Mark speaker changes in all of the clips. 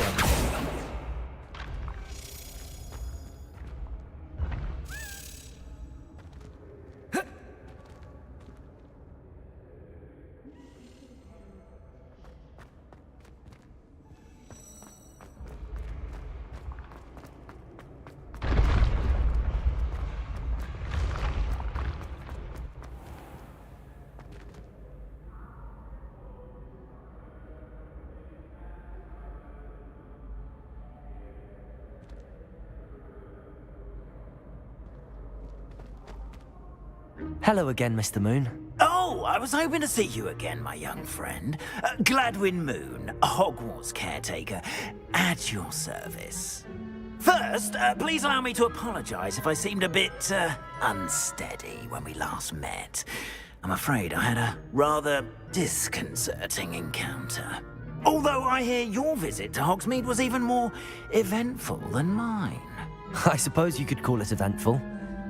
Speaker 1: everything. Hello again, Mr. Moon.
Speaker 2: Oh, I was hoping to see you again, my young friend. Gladwin Moon, Hogwart's caretaker, at your service. First, please allow me to apologise if I seemed a bit, unsteady when we last met. I'm afraid I had a rather disconcerting encounter. Although I hear your visit to Hogsmeade was even more eventful than mine.
Speaker 1: I suppose you could call it eventful.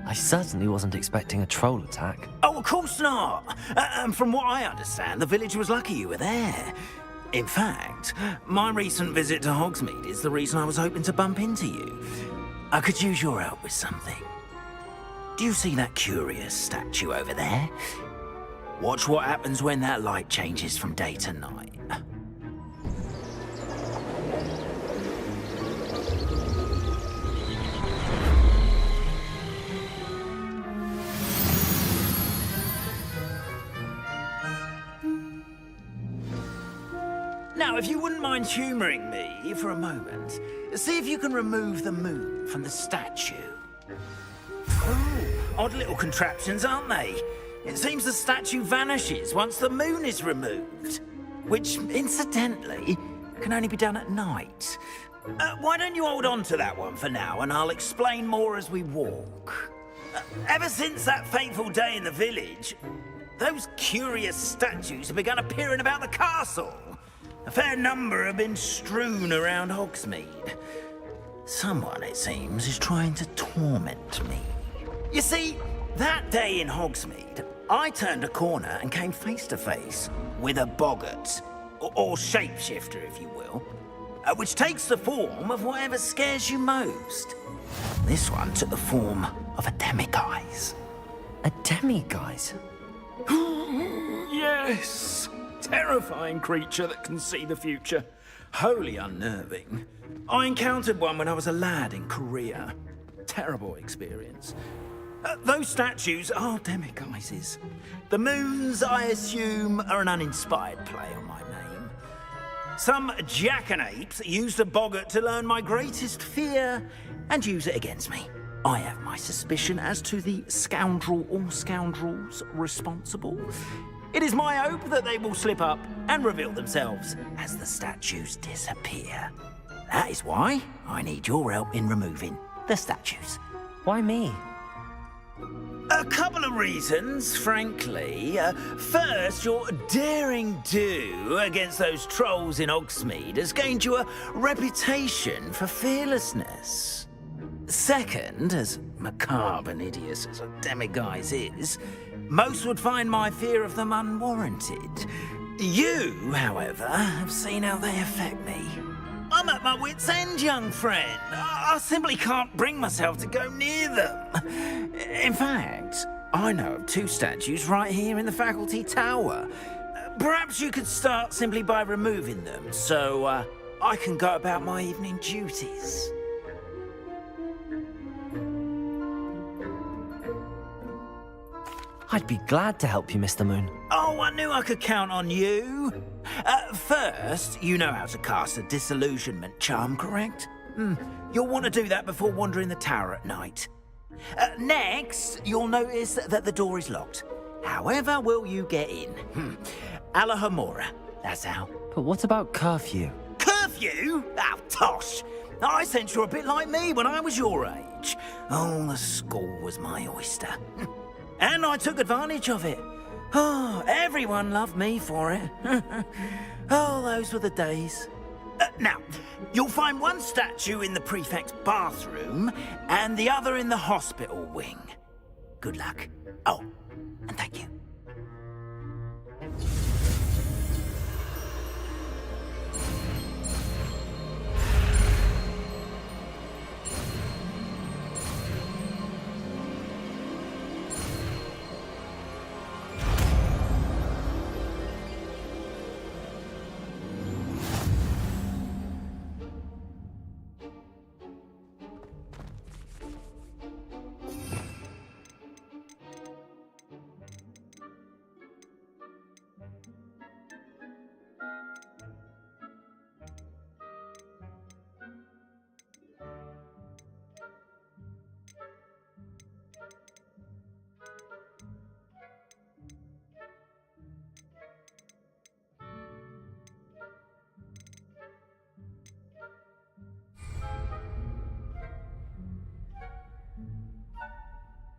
Speaker 1: I certainly wasn't expecting a troll attack.
Speaker 2: Oh, of course not. And from what I understand, the village was lucky you were there. In fact, my recent visit to Hogsmeade is the reason I was hoping to bump into you. I could use your help with something. Do you see that curious statue over there? Watch what happens when that light changes from day to night. Now, if you wouldn't mind humouring me for a moment, see if you can remove the moon from the statue. Ooh, odd little contraptions, aren't they? It seems the statue vanishes once the moon is removed, which, incidentally, can only be done at night. Why don't you hold on to that one for now, and I'll explain more as we walk. Ever since that fateful day in the village, those curious statues have begun appearing about the castle. A fair number have been strewn around Hogsmeade. Someone, it seems, is trying to torment me. You see, that day in Hogsmeade, I turned a corner and came face to face with a boggart, or shapeshifter, if you will, which takes the form of whatever scares you most. This one took the form of a demiguise.
Speaker 1: A demiguise?
Speaker 2: Yes! Terrifying creature that can see the future. Wholly unnerving. I encountered one when I was a lad in Korea. Terrible experience. Those statues are demiguises. The moons, I assume, are an uninspired play on my name. Some jackanapes used a boggart to learn my greatest fear and use it against me. I have my suspicion as to the scoundrel or scoundrels responsible. It is my hope that they will slip up and reveal themselves as the statues disappear. That is why I need your help in removing the statues.
Speaker 1: Why me?
Speaker 2: A couple of reasons, frankly. First, your daring do against those trolls in Hogsmeade has gained you a reputation for fearlessness. Second, as macabre and hideous as a demiguise is, most would find my fear of them unwarranted. You, however, have seen how they affect me. I'm at my wit's end, young friend. I simply can't bring myself to go near them. In fact, I know of two statues right here in the faculty tower. Perhaps you could start simply by removing them, so I can go about my evening duties.
Speaker 1: I'd be glad to help you, Mr. Moon.
Speaker 2: Oh, I knew I could count on you. First, you know how to cast a disillusionment charm, correct? You'll want to do that before wandering the tower at night. Next, you'll notice that the door is locked. However will you get in? Alahomora, that's how.
Speaker 1: But what about curfew?
Speaker 2: Curfew? Oh, tosh. I sense you're a bit like me when I was your age. Oh, the school was my oyster. And I took advantage of it. Oh, everyone loved me for it. Oh, those were the days. Now, you'll find one statue in the prefect's bathroom and the other in the hospital wing. Good luck. Oh, and thank you.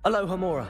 Speaker 1: Aloha Mora.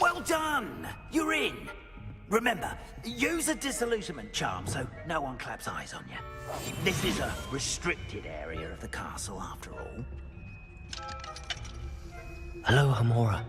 Speaker 2: Well done! You're in! Remember, use a disillusionment charm so no one claps eyes on you. This is a restricted area of the castle, after all.
Speaker 1: Aloha Mora.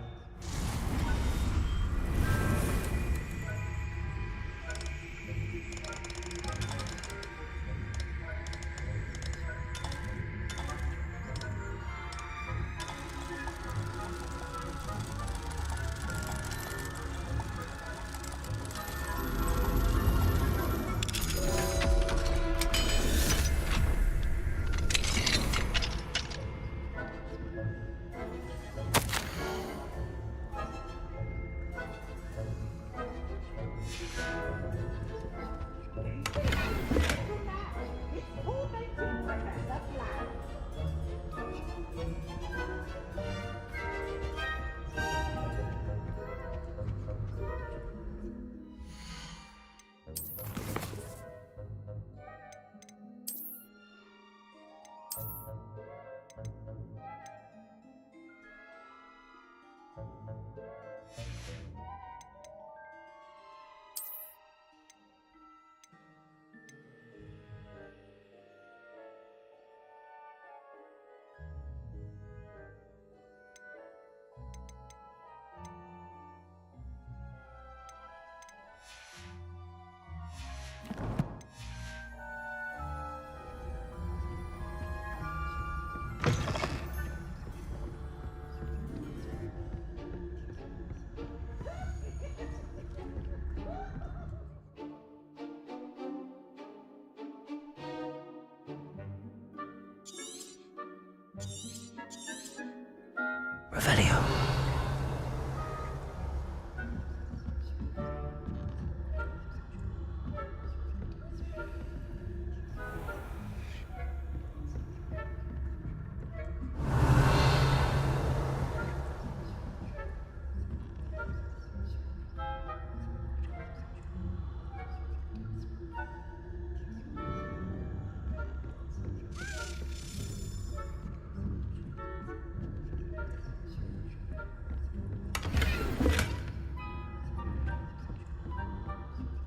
Speaker 1: Revelio.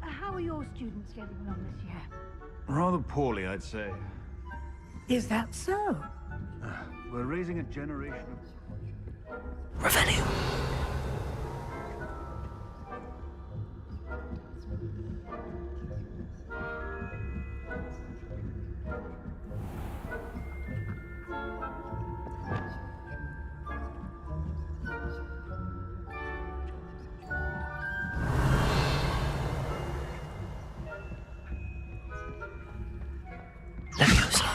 Speaker 3: How are your students getting along this year?
Speaker 4: Rather poorly, I'd say.
Speaker 3: Is that so?
Speaker 4: We're raising a generation of...
Speaker 1: Revelio. Leviosa.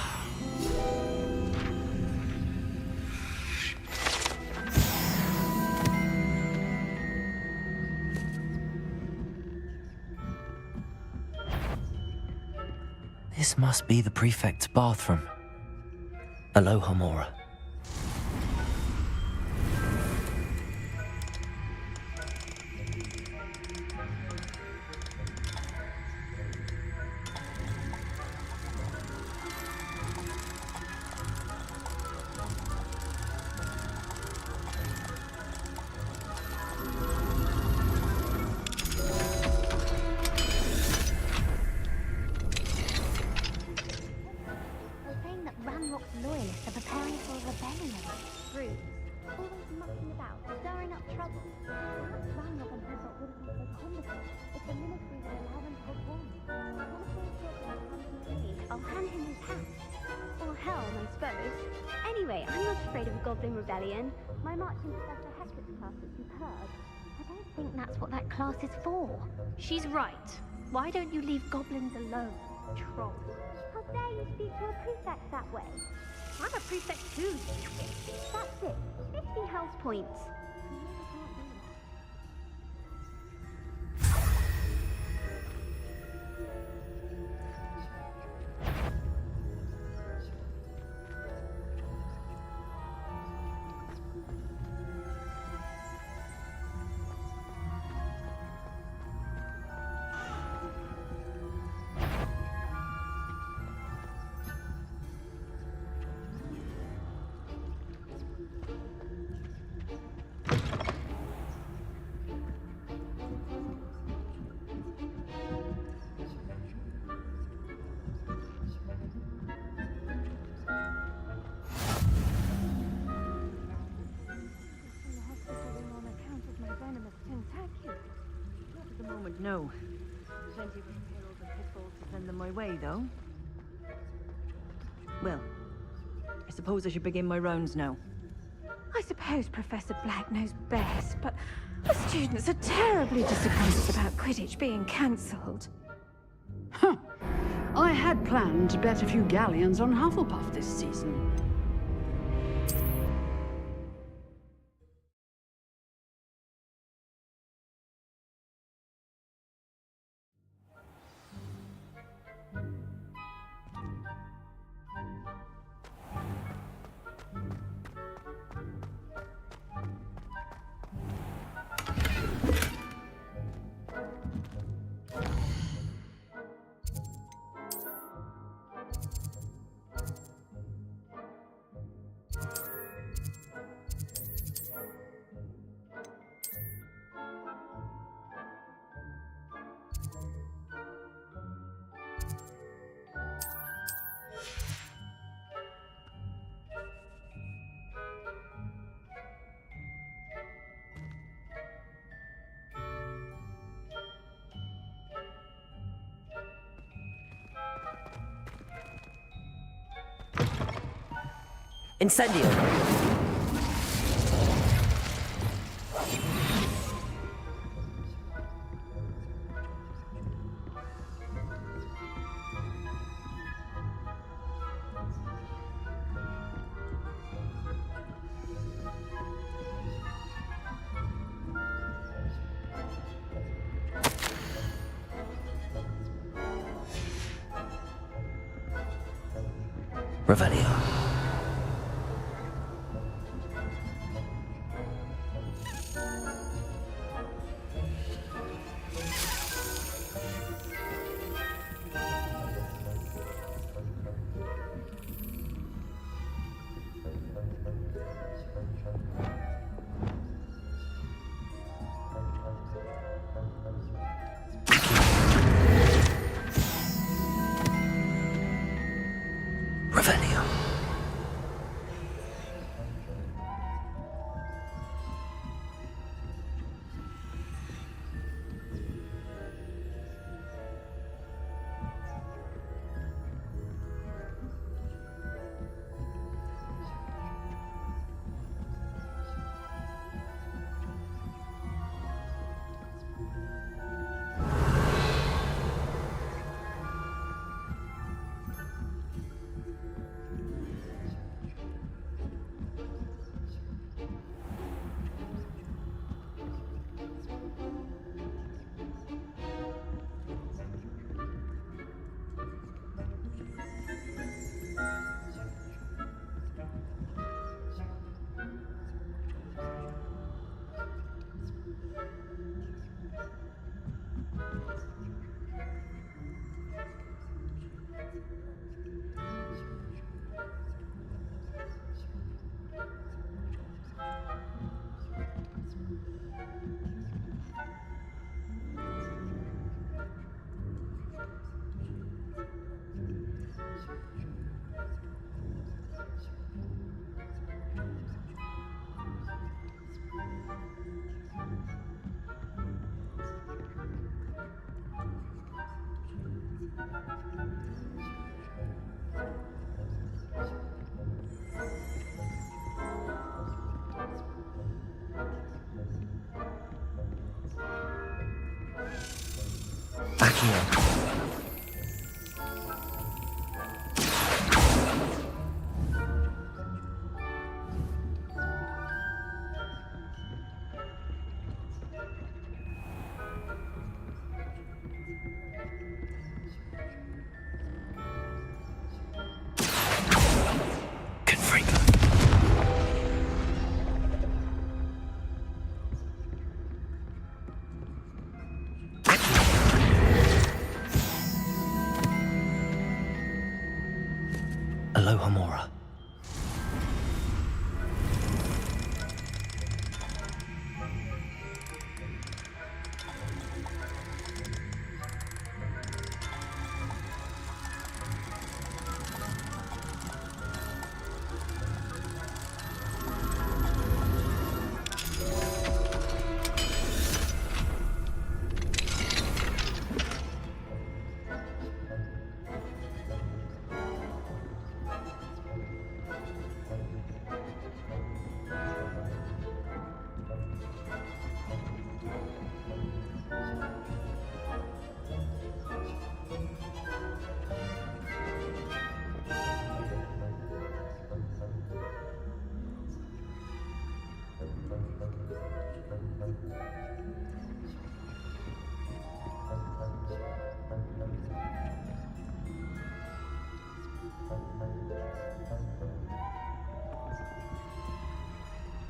Speaker 1: This must be the prefect's bathroom. Aloha Mora.
Speaker 5: They're saying that Ranrock's loyalists are preparing for a rebellion. Brutes, always mucking about, stirring up trouble. Perhaps Ranrock and Hogwart wouldn't make so competent if the ministry would allow them to perform. I'll hand him his hat. Or helm, I suppose. Anyway, I'm not afraid of a goblin rebellion. My marching Professor Hector's class is superb. I don't think that's what that class is for.
Speaker 6: She's right. Why don't you leave goblins alone, troll?
Speaker 5: How dare you speak to a prefect that way?
Speaker 6: I'm a prefect too.
Speaker 5: That's it. 50 house points.
Speaker 3: Not at the moment, no. Plenty of perils and pitfalls to send them my way, though. Well, I suppose I should begin my rounds now. I suppose Professor Black knows best, but the students are terribly disappointed about Quidditch being cancelled.
Speaker 7: Huh. I had planned to bet a few galleons on Hufflepuff this season.
Speaker 1: Incendio! Revelio. Revelio. Backing up. Confringo. Aloha Mora.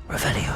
Speaker 1: Revelio.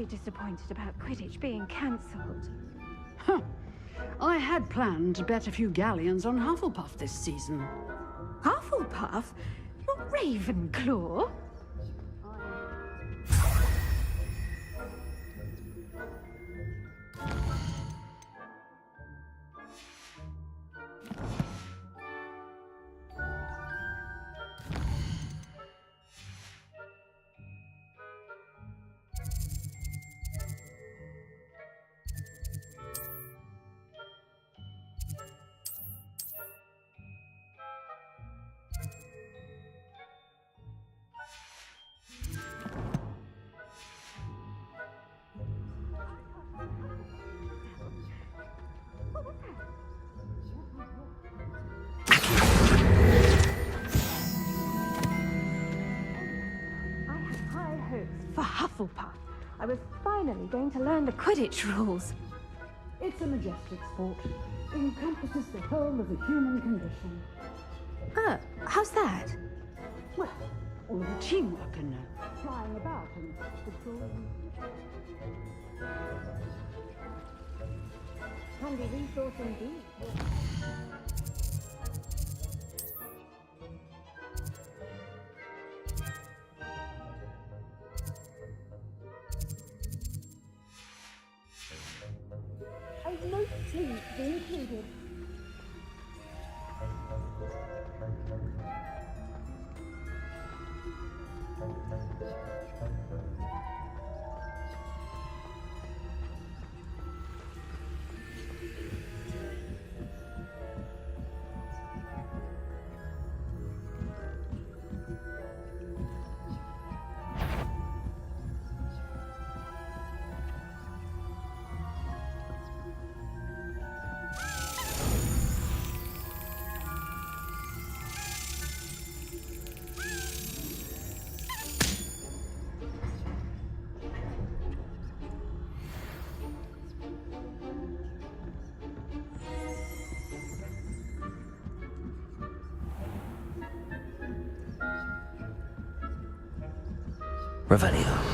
Speaker 3: terribly disappointed about Quidditch being cancelled.
Speaker 7: Huh. I had planned to bet a few galleons on Hufflepuff this season.
Speaker 3: Hufflepuff? Not Ravenclaw? I had high hopes for Hufflepuff. I was finally going to learn the Quidditch rules.
Speaker 7: It's a majestic sport. It encompasses the whole of the human condition.
Speaker 3: How's that?
Speaker 7: Well, all of the teamwork and flying about and patrolling.
Speaker 5: Handy resource indeed. I've no sleep included.
Speaker 1: Revelio.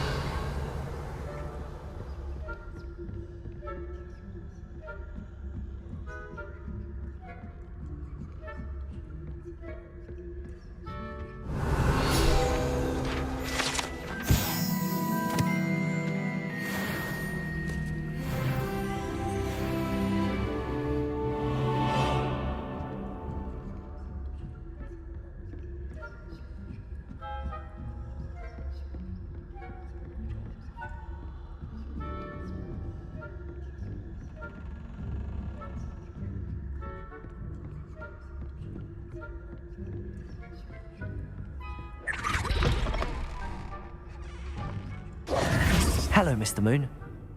Speaker 1: Hello, Mr. Moon.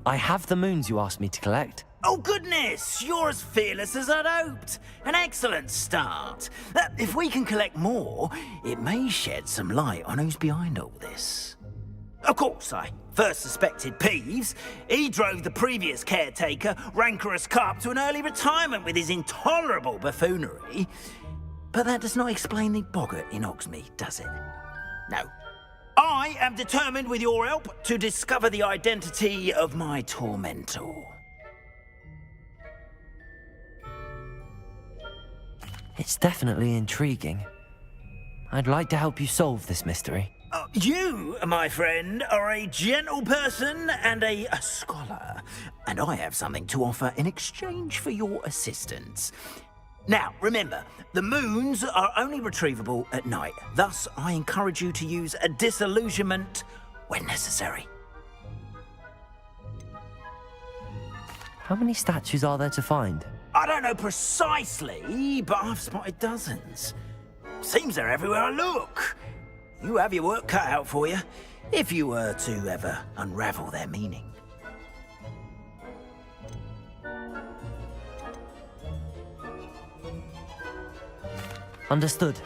Speaker 1: I have the moons you asked me to collect.
Speaker 2: Oh, goodness! You're as fearless as I'd hoped. An excellent start. If we can collect more, it may shed some light on who's behind all this. Of course, I first suspected Peeves. He drove the previous caretaker, Rancorous Carp, to an early retirement with his intolerable buffoonery. But that does not explain the boggart in Hogsmeade, does it? No. I am determined, with your help, to discover the identity of my tormentor.
Speaker 1: It's definitely intriguing. I'd like to help you solve this mystery.
Speaker 2: You, my friend, are a gentle person and a scholar, and I have something to offer in exchange for your assistance. Now, remember, the moons are only retrievable at night. Thus, I encourage you to use a disillusionment when necessary.
Speaker 1: How many statues are there to find?
Speaker 2: I don't know precisely, but I've spotted dozens. Seems they're everywhere I look. You have your work cut out for you, if you were to ever unravel their meaning.
Speaker 1: Understood.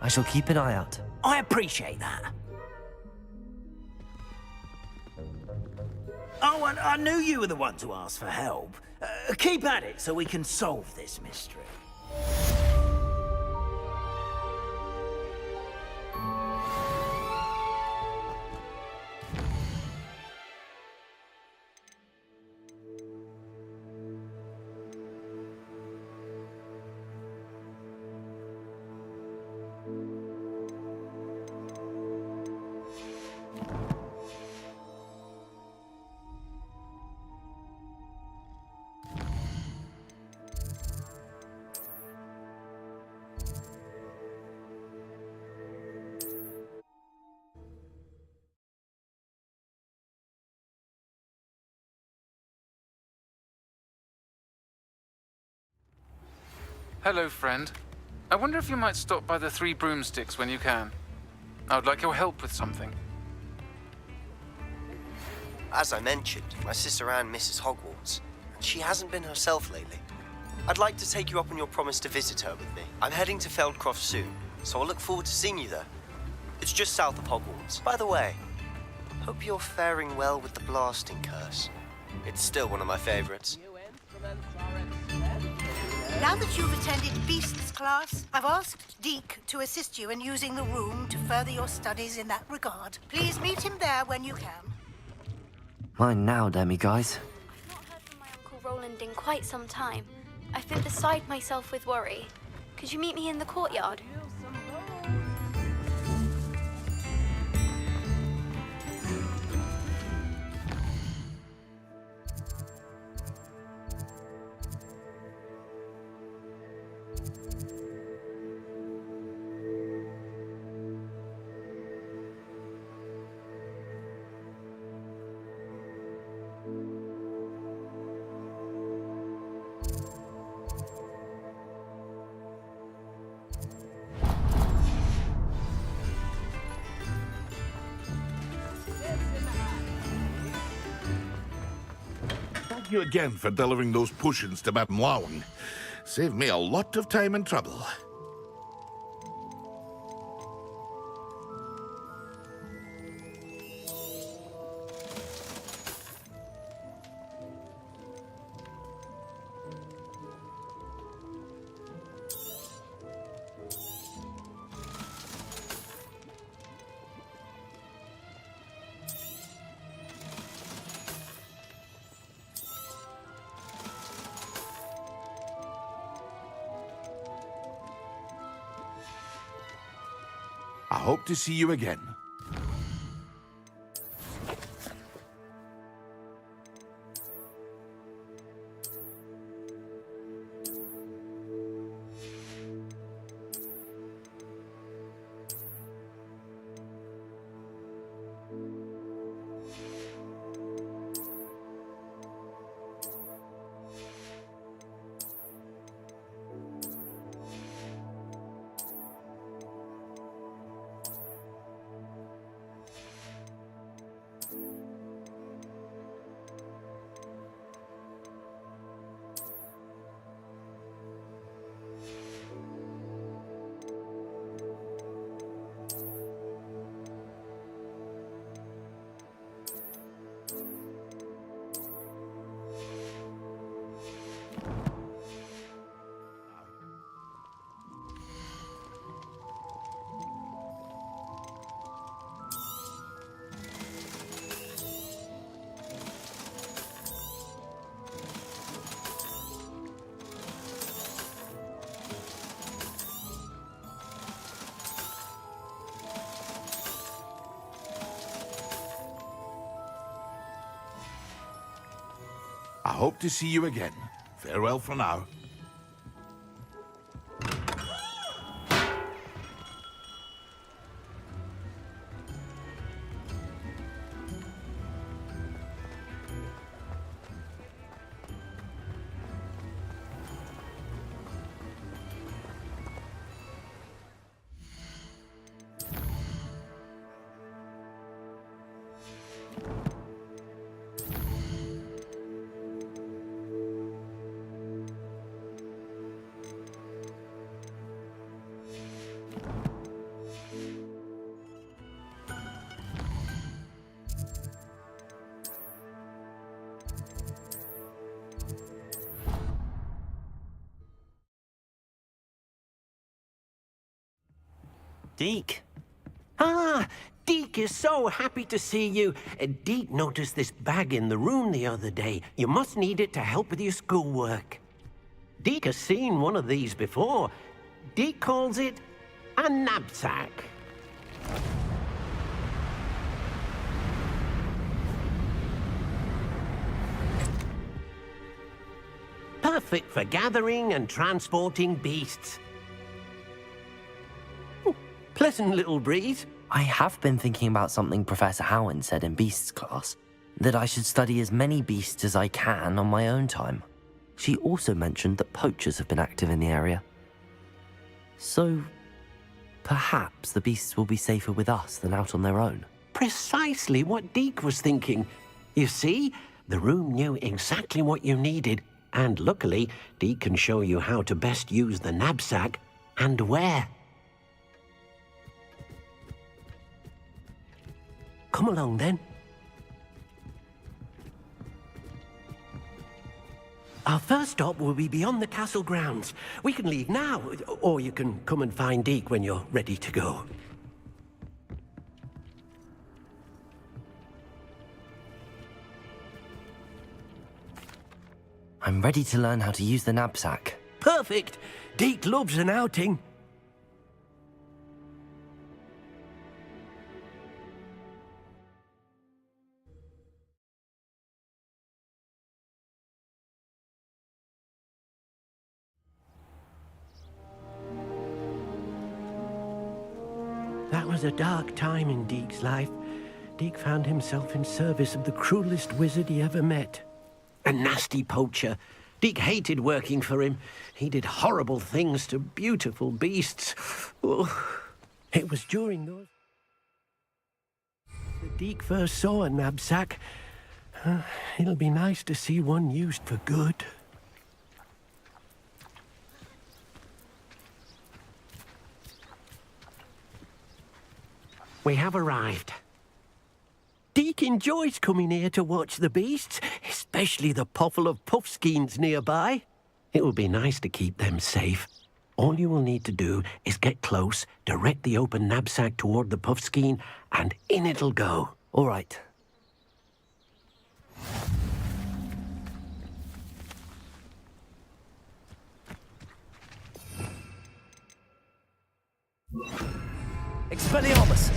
Speaker 1: I shall keep an eye out.
Speaker 2: I appreciate that. Oh, and I knew you were the one to ask for help. Keep at it so we can solve this mystery.
Speaker 8: Hello, friend. I wonder if you might stop by the Three Broomsticks when you can. I would like your help with something.
Speaker 9: As I mentioned, my sister Anne misses Hogwarts, and she hasn't been herself lately. I'd like to take you up on your promise to visit her with me. I'm heading to Feldcroft soon, so I'll look forward to seeing you there. It's just south of Hogwarts. By the way, hope you're faring well with the blasting curse. It's still one of my favorites.
Speaker 10: Now that you've attended Beasts class, I've asked Deke to assist you in using the room to further your studies in that regard. Please meet him there when you can.
Speaker 1: Mine now, Demi-guys.
Speaker 6: I've not heard from my Uncle Roland in quite some time. I've been beside myself with worry. Could you meet me in the courtyard?
Speaker 11: Thank you again for delivering those potions to Madame Lawing. Saved me a lot of time and trouble. I hope to see you again. I hope to see you again. Farewell for now.
Speaker 12: Deke. Ah, Deke is so happy to see you. Deke noticed this bag in the room the other day. You must need it to help with your schoolwork. Deke has seen one of these before. Deke calls it a knapsack. Perfect for gathering and transporting beasts. Pleasant little breeze.
Speaker 1: I have been thinking about something Professor Howard said in Beasts class, that I should study as many beasts as I can on my own time. She also mentioned that poachers have been active in the area, So, perhaps the beasts will be safer with us than out on their own.
Speaker 12: Precisely what Deke was thinking. You see, the room knew exactly what you needed, and luckily, Deke can show you how to best use the knapsack and where. Come along, then. Our first stop will be beyond the castle grounds. We can leave now, or you can come and find Deke when you're ready to go.
Speaker 1: I'm ready to learn how to use the knapsack.
Speaker 12: Perfect! Deke loves an outing. That was a dark time in Deke's life. Deke found himself in service of the cruelest wizard he ever met. A nasty poacher. Deke hated working for him. He did horrible things to beautiful beasts. Oh, it was during those that Deke first saw a knapsack. It'll be nice to see one used for good. We have arrived. Deke enjoys coming here to watch the beasts, especially the potful of puffskeins nearby. It will be nice to keep them safe. All you will need to do is get close, direct the open knapsack toward the puffskein, and in it'll go.
Speaker 1: All right. Expelliarmus!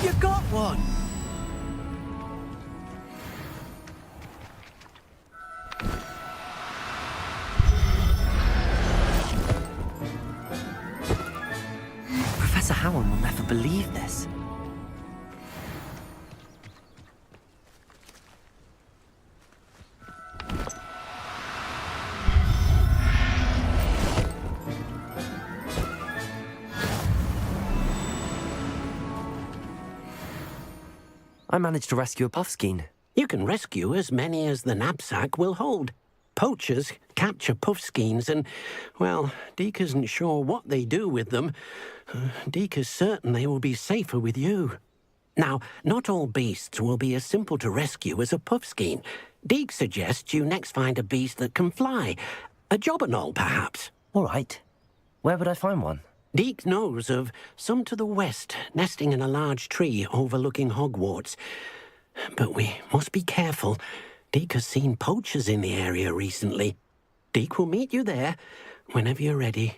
Speaker 12: You got one!
Speaker 1: Professor Howard will never believe this. I managed to rescue a puffskein.
Speaker 12: You can rescue as many as the knapsack will hold. Poachers capture puffskeins and, well, Deke isn't sure what they do with them. Deke is certain they will be safer with you. Now, not all beasts will be as simple to rescue as a puffskein. Deke suggests you next find a beast that can fly. A jobberknoll, perhaps.
Speaker 1: All right. Where would I find one?
Speaker 12: Deke knows of some to the west, nesting in a large tree overlooking Hogwarts. But we must be careful. Deke has seen poachers in the area recently. Deke will meet you there whenever you're ready.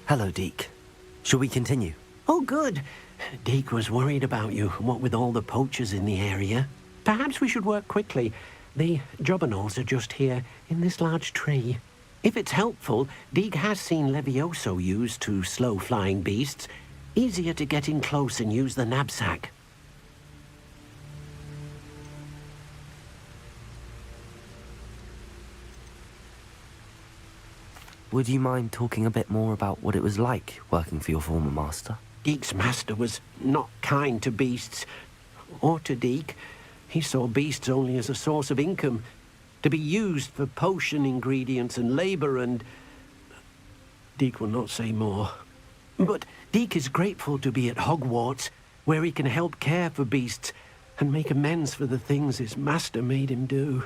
Speaker 1: Hello, Deke. Shall we continue?
Speaker 12: Oh, good. Deke was worried about you, what with all the poachers in the area. Perhaps we should work quickly. The jobberknolls are just here, in this large tree. If it's helpful, Deke has seen Levioso used to slow flying beasts. Easier to get in close and use the knapsack.
Speaker 1: Would you mind talking a bit more about what it was like working for your former master?
Speaker 12: Deek's master was not kind to beasts, or to Deek. He saw beasts only as a source of income, to be used for potion ingredients and labor, and Deek will not say more. But Deek is grateful to be at Hogwarts, where he can help care for beasts and make amends for the things his master made him do.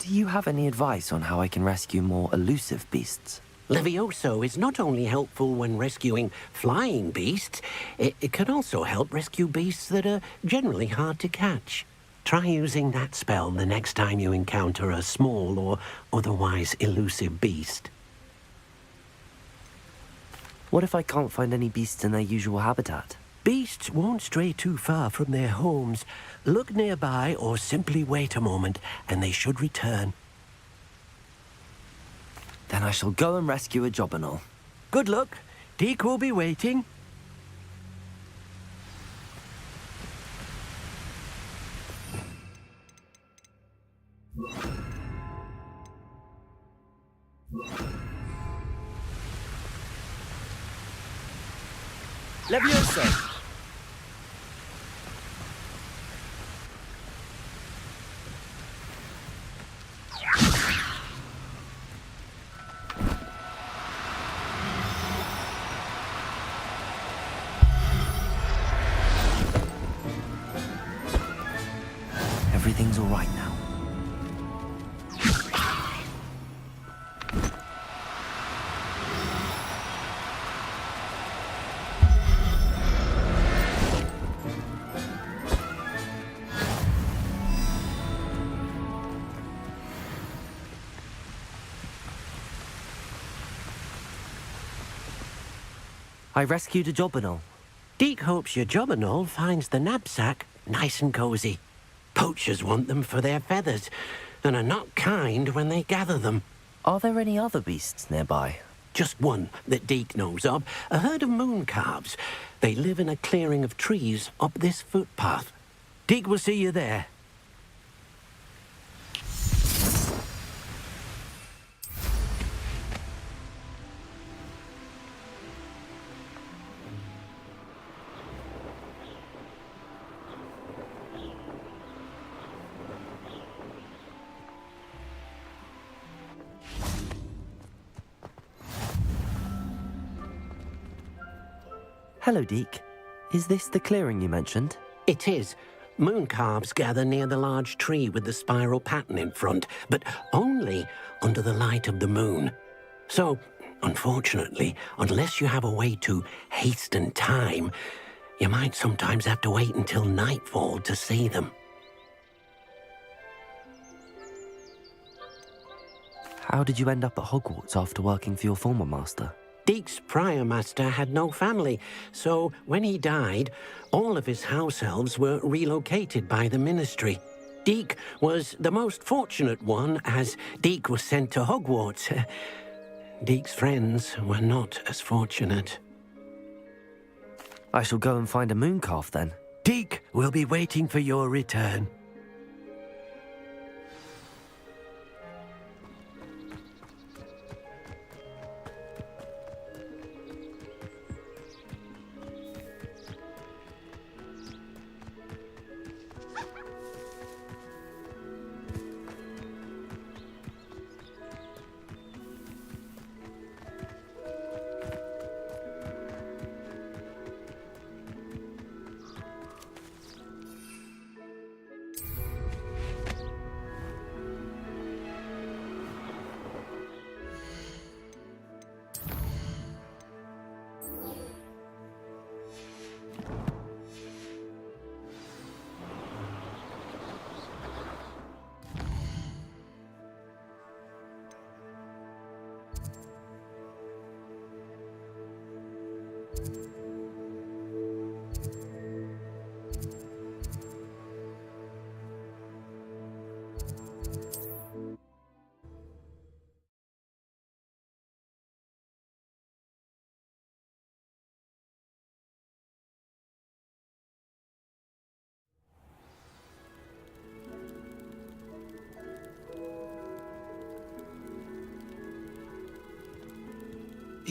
Speaker 1: Do you have any advice on how I can rescue more elusive beasts?
Speaker 12: Levioso is not only helpful when rescuing flying beasts, it can also help rescue beasts that are generally hard to catch. Try using that spell the next time you encounter a small or otherwise elusive beast.
Speaker 1: What if I can't find any beasts in their usual habitat?
Speaker 12: Beasts won't stray too far from their homes. Look nearby or simply wait a moment, and they should return.
Speaker 1: Then I shall go and rescue a Jobberknoll.
Speaker 12: Good luck. Deek will be waiting.
Speaker 1: Levioso! Everything's all right now. I rescued a Jobberknoll.
Speaker 12: Deek hopes your Jobberknoll finds the knapsack nice and cozy. Poachers want them for their feathers, and are not kind when they gather them.
Speaker 1: Are there any other beasts nearby?
Speaker 12: Just one that Deek knows of, a herd of moon calves. They live in a clearing of trees up this footpath. Deek will see you there.
Speaker 1: Hello, Deek. Is this the clearing you mentioned?
Speaker 12: It is. Moon calves gather near the large tree with the spiral pattern in front, but only under the light of the moon. So, unfortunately, unless you have a way to hasten time, you might sometimes have to wait until nightfall to see them.
Speaker 1: How did you end up at Hogwarts after working for your former master?
Speaker 12: Deek's prior master had no family, so when he died, all of his house elves were relocated by the ministry. Deek was the most fortunate one, as Deek was sent to Hogwarts. Deek's friends were not as fortunate.
Speaker 1: I shall go and find a mooncalf then.
Speaker 12: Deek will be waiting for your return.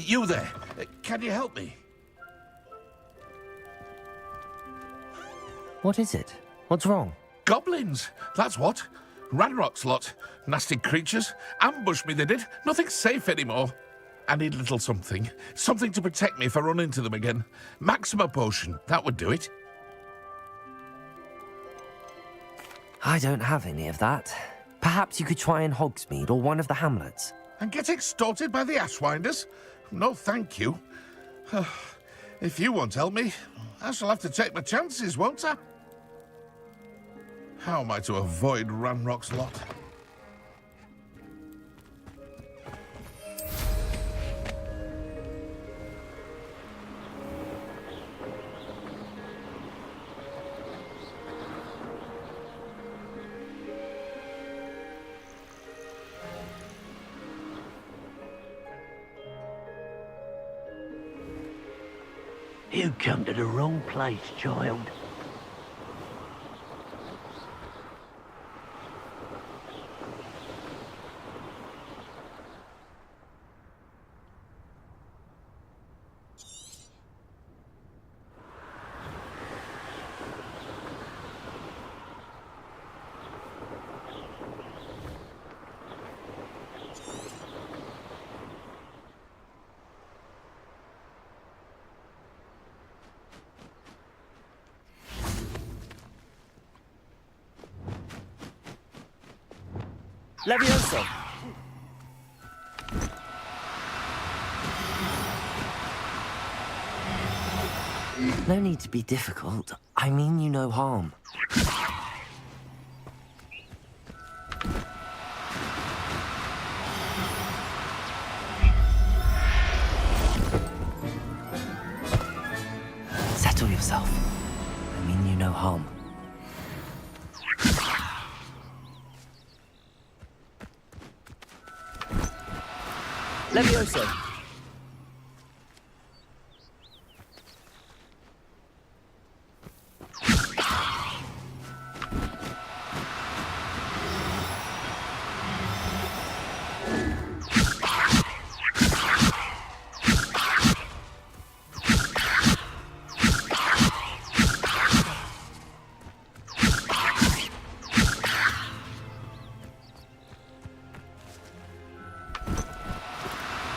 Speaker 11: You there. Can you help me?
Speaker 1: What is it? What's wrong?
Speaker 11: Goblins, that's what. Ranrock's lot. Nasty creatures. Ambushed me, they did. Nothing's safe anymore. I need a little something. Something to protect me if I run into them again. Maxima potion, that would do it.
Speaker 1: I don't have any of that. Perhaps you could try in Hogsmeade or one of the hamlets.
Speaker 11: And get extorted by the Ashwinders? No, thank you. If you won't help me, I shall have to take my chances, won't I? How am I to avoid Ranrock's lot?
Speaker 12: You come to the wrong place, child.
Speaker 1: Levioso! No need to be difficult. I mean you no harm. Settle yourself. I mean you no harm. Levioso!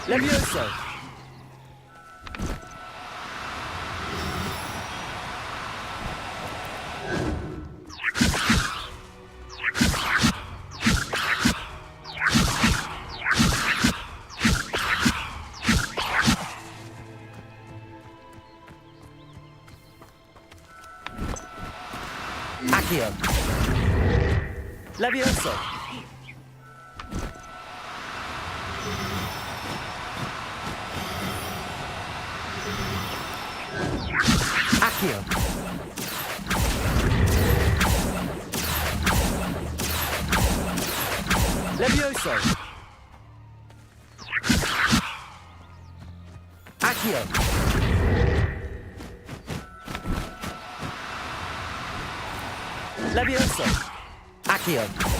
Speaker 1: Levioso! Accio! Levioso! Accio! Levioso! Accio! Levioso! Accio!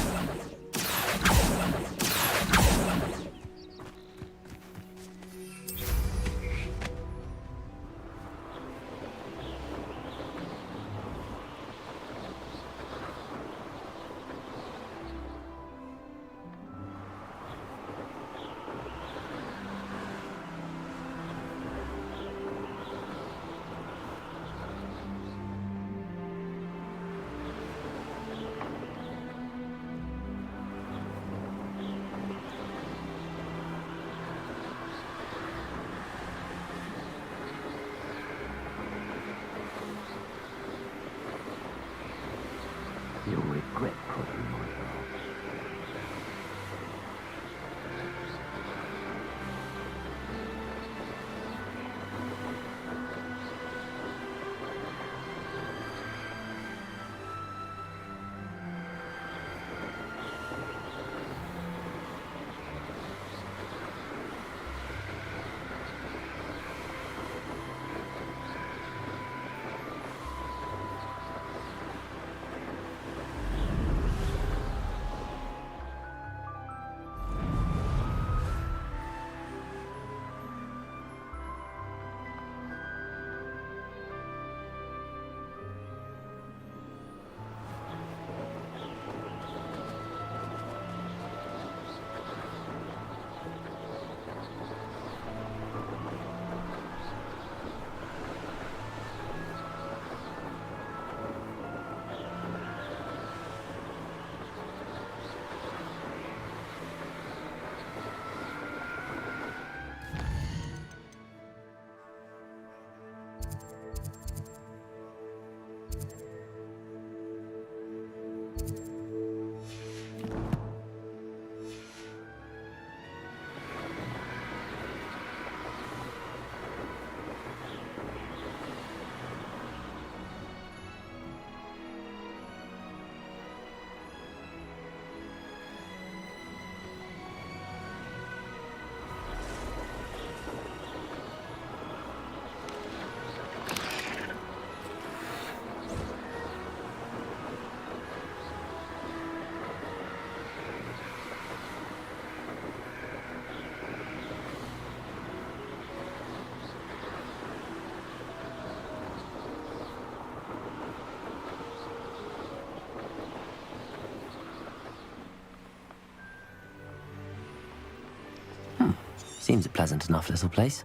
Speaker 1: Seems a pleasant enough little place.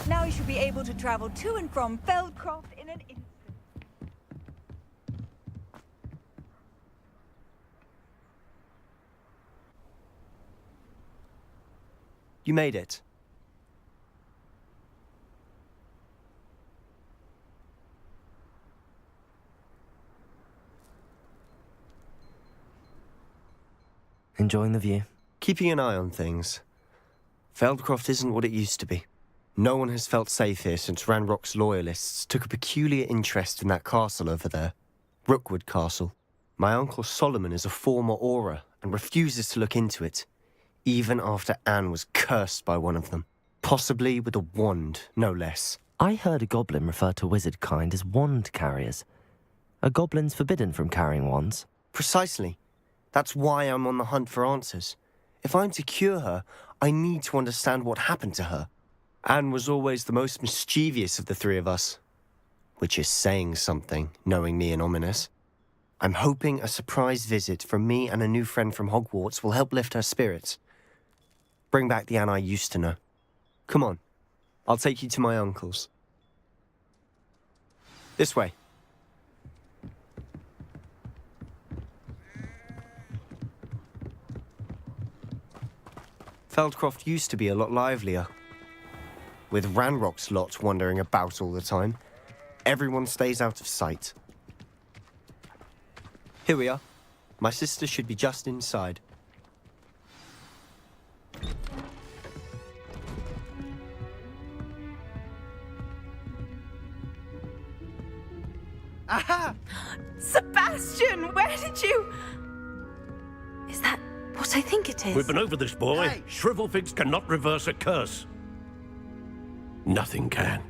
Speaker 3: Now you should be able to travel to and from Feldcroft in an instant.
Speaker 9: You made it.
Speaker 1: Enjoying the view?
Speaker 9: Keeping an eye on things. Feldcroft isn't what it used to be. No one has felt safe here since Ranrock's loyalists took a peculiar interest in that castle over there. Rookwood Castle. My uncle Solomon is a former Auror and refuses to look into it, even after Anne was cursed by one of them. Possibly with a wand, no less.
Speaker 1: I heard a goblin refer to wizard kind as wand carriers. Are goblins forbidden from carrying wands?
Speaker 9: Precisely. That's why I'm on the hunt for answers. If I'm to cure her, I need to understand what happened to her. Anne was always the most mischievous of the three of us. Which is saying something, knowing me and Ominous. I'm hoping a surprise visit from me and a new friend from Hogwarts will help lift her spirits. Bring back the Anne I used to know. Come on, I'll take you to my uncle's. This way. Feldcroft used to be a lot livelier. With Ranrock's lot wandering about all the time, everyone stays out of sight. Here we are. My sister should be just inside.
Speaker 3: Aha! Sebastian, where did you... Is that what I think it is?
Speaker 13: We've been over this, boy. Hey. Shrivelfigs cannot reverse a curse. Nothing can.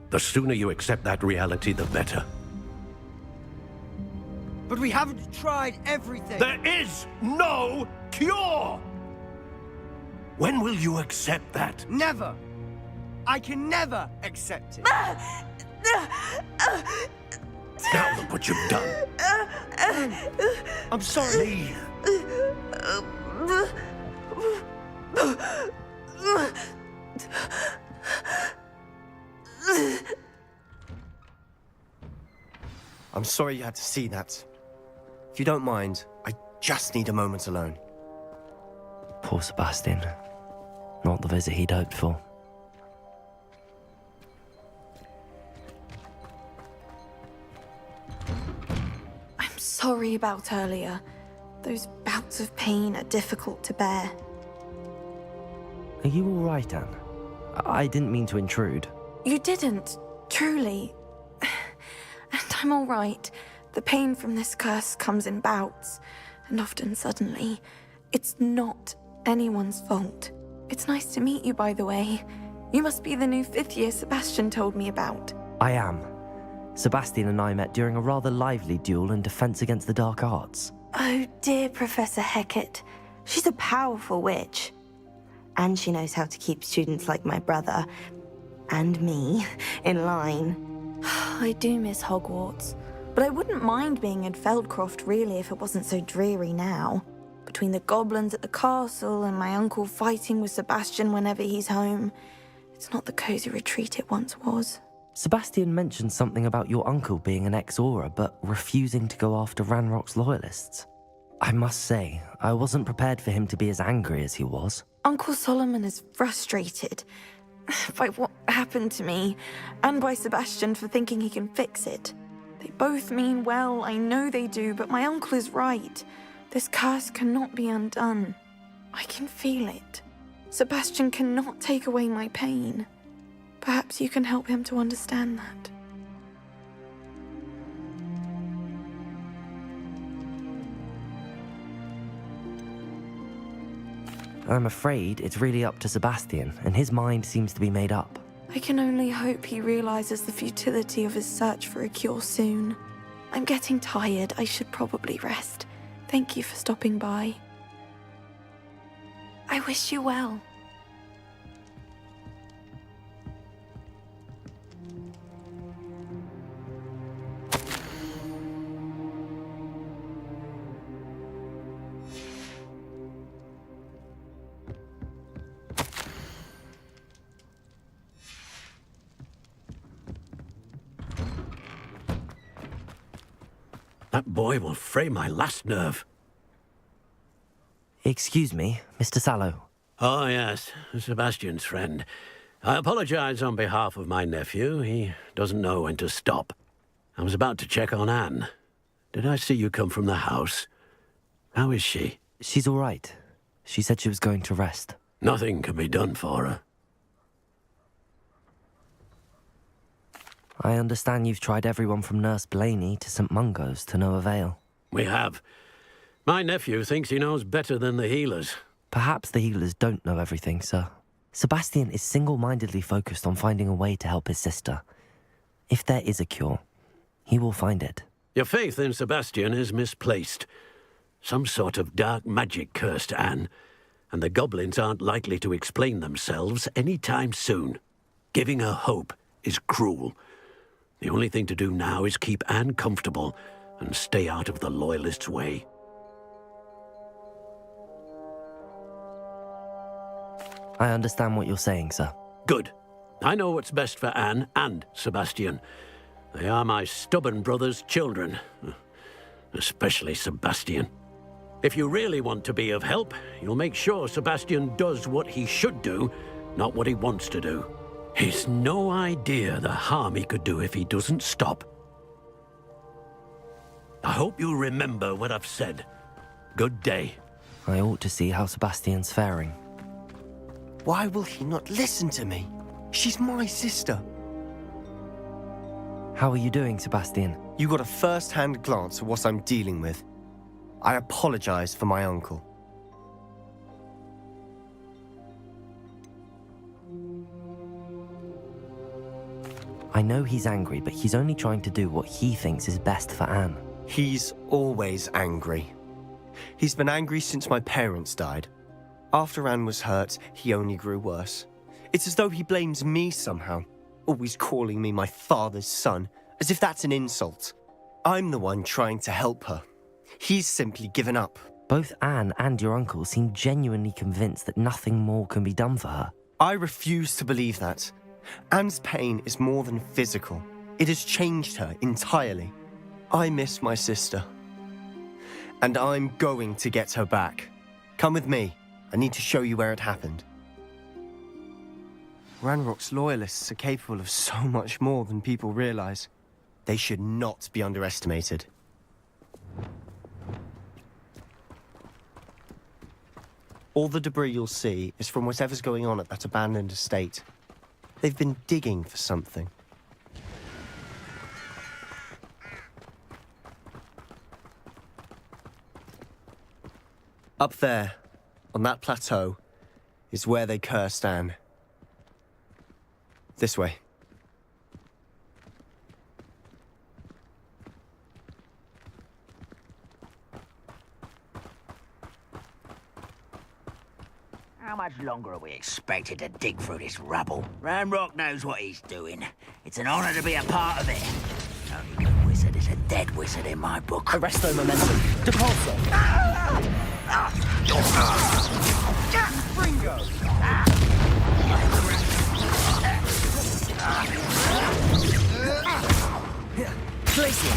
Speaker 13: The sooner you accept that reality, the better.
Speaker 14: But we haven't tried everything.
Speaker 13: There is no cure! When will you accept that?
Speaker 14: Never. I can never accept it.
Speaker 13: Now look what you've done.
Speaker 14: I'm sorry.
Speaker 9: I'm sorry you had to see that. If you don't mind, I just need a moment alone.
Speaker 1: Poor Sebastian. Not the visit he'd hoped for.
Speaker 15: I'm sorry about earlier. Those bouts of pain are difficult to bear.
Speaker 1: Are you all right, Anne? I didn't mean to intrude.
Speaker 15: You didn't, truly. And I'm all right. The pain from this curse comes in bouts, and often suddenly. It's not anyone's fault. It's nice to meet you, by the way. You must be the new 5th year Sebastian told me about.
Speaker 1: I am. Sebastian and I met during a rather lively duel in Defense Against the Dark Arts.
Speaker 15: Oh, dear Professor Hecat. She's a powerful witch. And she knows how to keep students like my brother, and me, in line. I do miss Hogwarts, but I wouldn't mind being in Feldcroft, really, if it wasn't so dreary now. Between the goblins at the castle and my uncle fighting with Sebastian whenever he's home, it's not the cozy retreat it once was.
Speaker 1: Sebastian mentioned something about your uncle being an ex-Auror, but refusing to go after Ranrock's loyalists. I must say, I wasn't prepared for him to be as angry as he was.
Speaker 15: Uncle Solomon is frustrated by what happened to me, and by Sebastian for thinking he can fix it. They both mean well, I know they do, but my uncle is right. This curse cannot be undone. I can feel it. Sebastian cannot take away my pain. Perhaps you can help him to understand that.
Speaker 1: I'm afraid it's really up to Sebastian, and his mind seems to be made up.
Speaker 15: I can only hope he realizes the futility of his search for a cure soon. I'm getting tired. I should probably rest. Thank you for stopping by. I wish you well.
Speaker 13: That boy will fray my last nerve.
Speaker 1: Excuse me, Mr. Sallow.
Speaker 13: Oh, yes, Sebastian's friend. I apologize on behalf of my nephew. He doesn't know when to stop. I was about to check on Anne. Did I see you come from the house? How is she?
Speaker 1: She's all right. She said she was going to rest.
Speaker 13: Nothing can be done for her.
Speaker 1: I understand you've tried everyone from Nurse Blaney to St. Mungo's to no avail.
Speaker 13: We have. My nephew thinks he knows better than the healers.
Speaker 1: Perhaps the healers don't know everything, sir. Sebastian is single-mindedly focused on finding a way to help his sister. If there is a cure, he will find it.
Speaker 13: Your faith in Sebastian is misplaced. Some sort of dark magic cursed Anne, and the goblins aren't likely to explain themselves any time soon. Giving her hope is cruel. The only thing to do now is keep Anne comfortable and stay out of the Loyalists' way.
Speaker 1: I understand what you're saying, sir.
Speaker 13: Good. I know what's best for Anne and Sebastian. They are my stubborn brother's children. Especially Sebastian. If you really want to be of help, you'll make sure Sebastian does what he should do, not what he wants to do. He's no idea the harm he could do if he doesn't stop. I hope you remember what I've said. Good day.
Speaker 1: I ought to see how Sebastian's faring.
Speaker 9: Why will he not listen to me? She's my sister.
Speaker 1: How are you doing, Sebastian?
Speaker 9: You got a first-hand glance at what I'm dealing with. I apologize for my uncle.
Speaker 1: I know he's angry, but he's only trying to do what he thinks is best for Anne.
Speaker 9: He's always angry. He's been angry since my parents died. After Anne was hurt, he only grew worse. It's as though he blames me somehow, always calling me my father's son, as if that's an insult. I'm the one trying to help her. He's simply given up.
Speaker 1: Both Anne and your uncle seem genuinely convinced that nothing more can be done for her.
Speaker 9: I refuse to believe that. Anne's pain is more than physical. It has changed her entirely. I miss my sister. And I'm going to get her back. Come with me. I need to show you where it happened. Ranrock's Loyalists are capable of so much more than people realize. They should not be underestimated. All the debris you'll see is from whatever's going on at that abandoned estate. They've been digging for something. Up there, on that plateau, is where they cursed Anne. This way.
Speaker 2: How much longer are we expected to dig through this rubble? Ranrock knows what he's doing. It's an honor to be a part of it. Only good wizard is a dead wizard in my book.
Speaker 14: Arresto momentum. Depulso. Fringo. Glacier.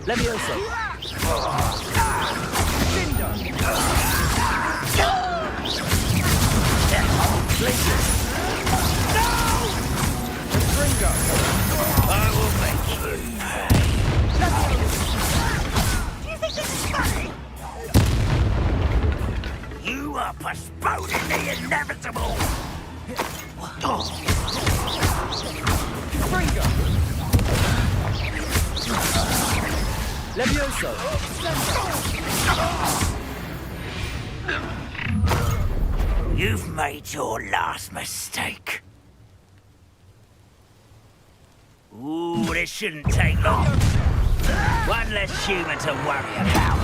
Speaker 14: Levioso. Cinder. Glacier. No! Fringo.
Speaker 2: I will make you.
Speaker 10: Do you think this is funny?
Speaker 2: You are postponing the inevitable.
Speaker 14: Fringo. Levioso.
Speaker 2: You've made your last mistake. Ooh, this shouldn't take long. One less human to worry about.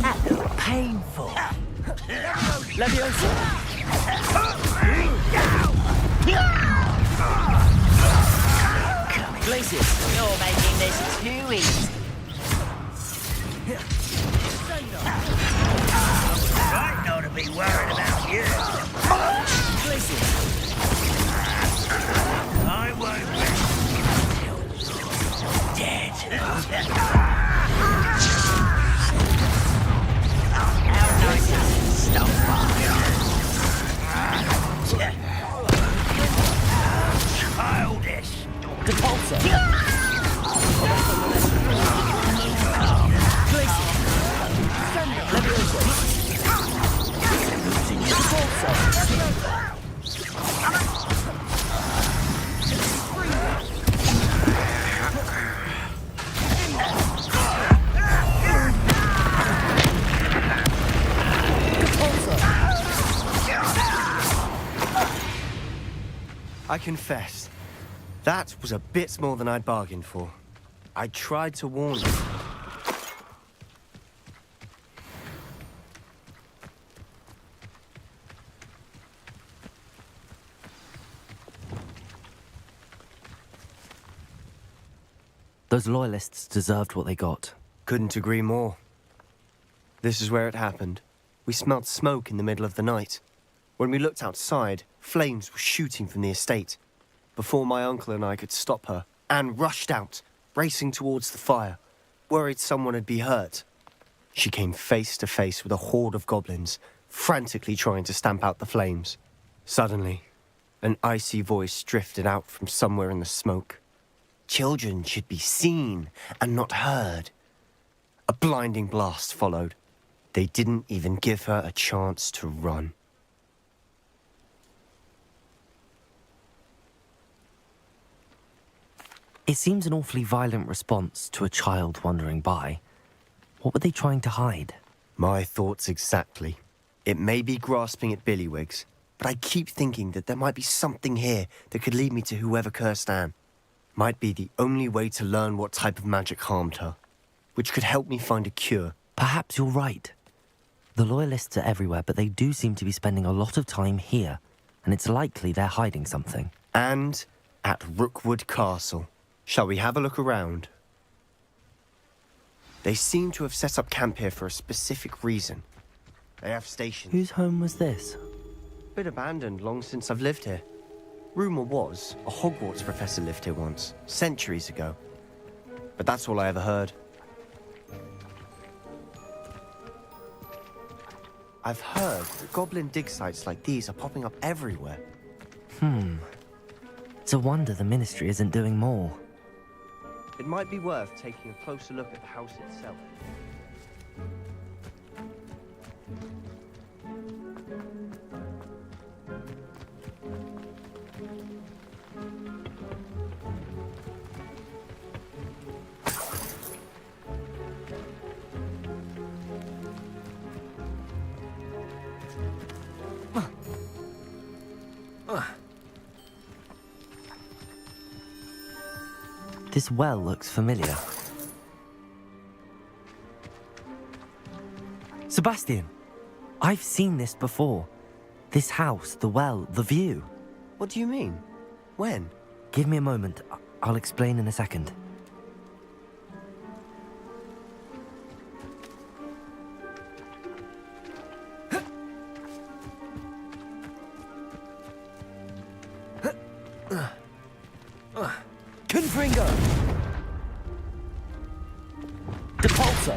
Speaker 2: That looked painful.
Speaker 14: Levioso. Glacier.
Speaker 2: You're making this too easy. Right, not to be worried about you.
Speaker 14: Glacier.
Speaker 2: I won't rest until you're dead. How nice is it, childish.
Speaker 9: I confess, that was a bit more than I'd bargained for. I tried to warn you.
Speaker 1: Those loyalists deserved what they got.
Speaker 9: Couldn't agree more. This is where it happened. We smelled smoke in the middle of the night. When we looked outside, flames were shooting from the estate. Before my uncle and I could stop her, Anne rushed out, racing towards the fire, worried someone had been hurt. She came face to face with a horde of goblins, frantically trying to stamp out the flames. Suddenly, an icy voice drifted out from somewhere in the smoke. Children should be seen and not heard. A blinding blast followed. They didn't even give her a chance to run.
Speaker 1: It seems an awfully violent response to a child wandering by. What were they trying to hide?
Speaker 9: My thoughts exactly. It may be grasping at billywhigs, but I keep thinking that there might be something here that could lead me to whoever cursed Anne. Might be the only way to learn what type of magic harmed her, which could help me find a cure.
Speaker 1: Perhaps you're right. The Loyalists are everywhere, but they do seem to be spending a lot of time here, and it's likely they're hiding something.
Speaker 9: And at Rookwood Castle. Shall we have a look around? They seem to have set up camp here for a specific reason. They have stations.
Speaker 1: Whose home was this?
Speaker 9: Been abandoned long since I've lived here. Rumour was a Hogwarts professor lived here once, centuries ago. But that's all I ever heard. I've heard that goblin dig sites like these are popping up everywhere.
Speaker 1: It's a wonder the Ministry isn't doing more.
Speaker 9: It might be worth taking a closer look at the house itself.
Speaker 1: This well looks familiar. Sebastian! I've seen this before. This house, the well, the view.
Speaker 9: What do you mean? When?
Speaker 1: Give me a moment. I'll explain in a second. Confringo! Depulso!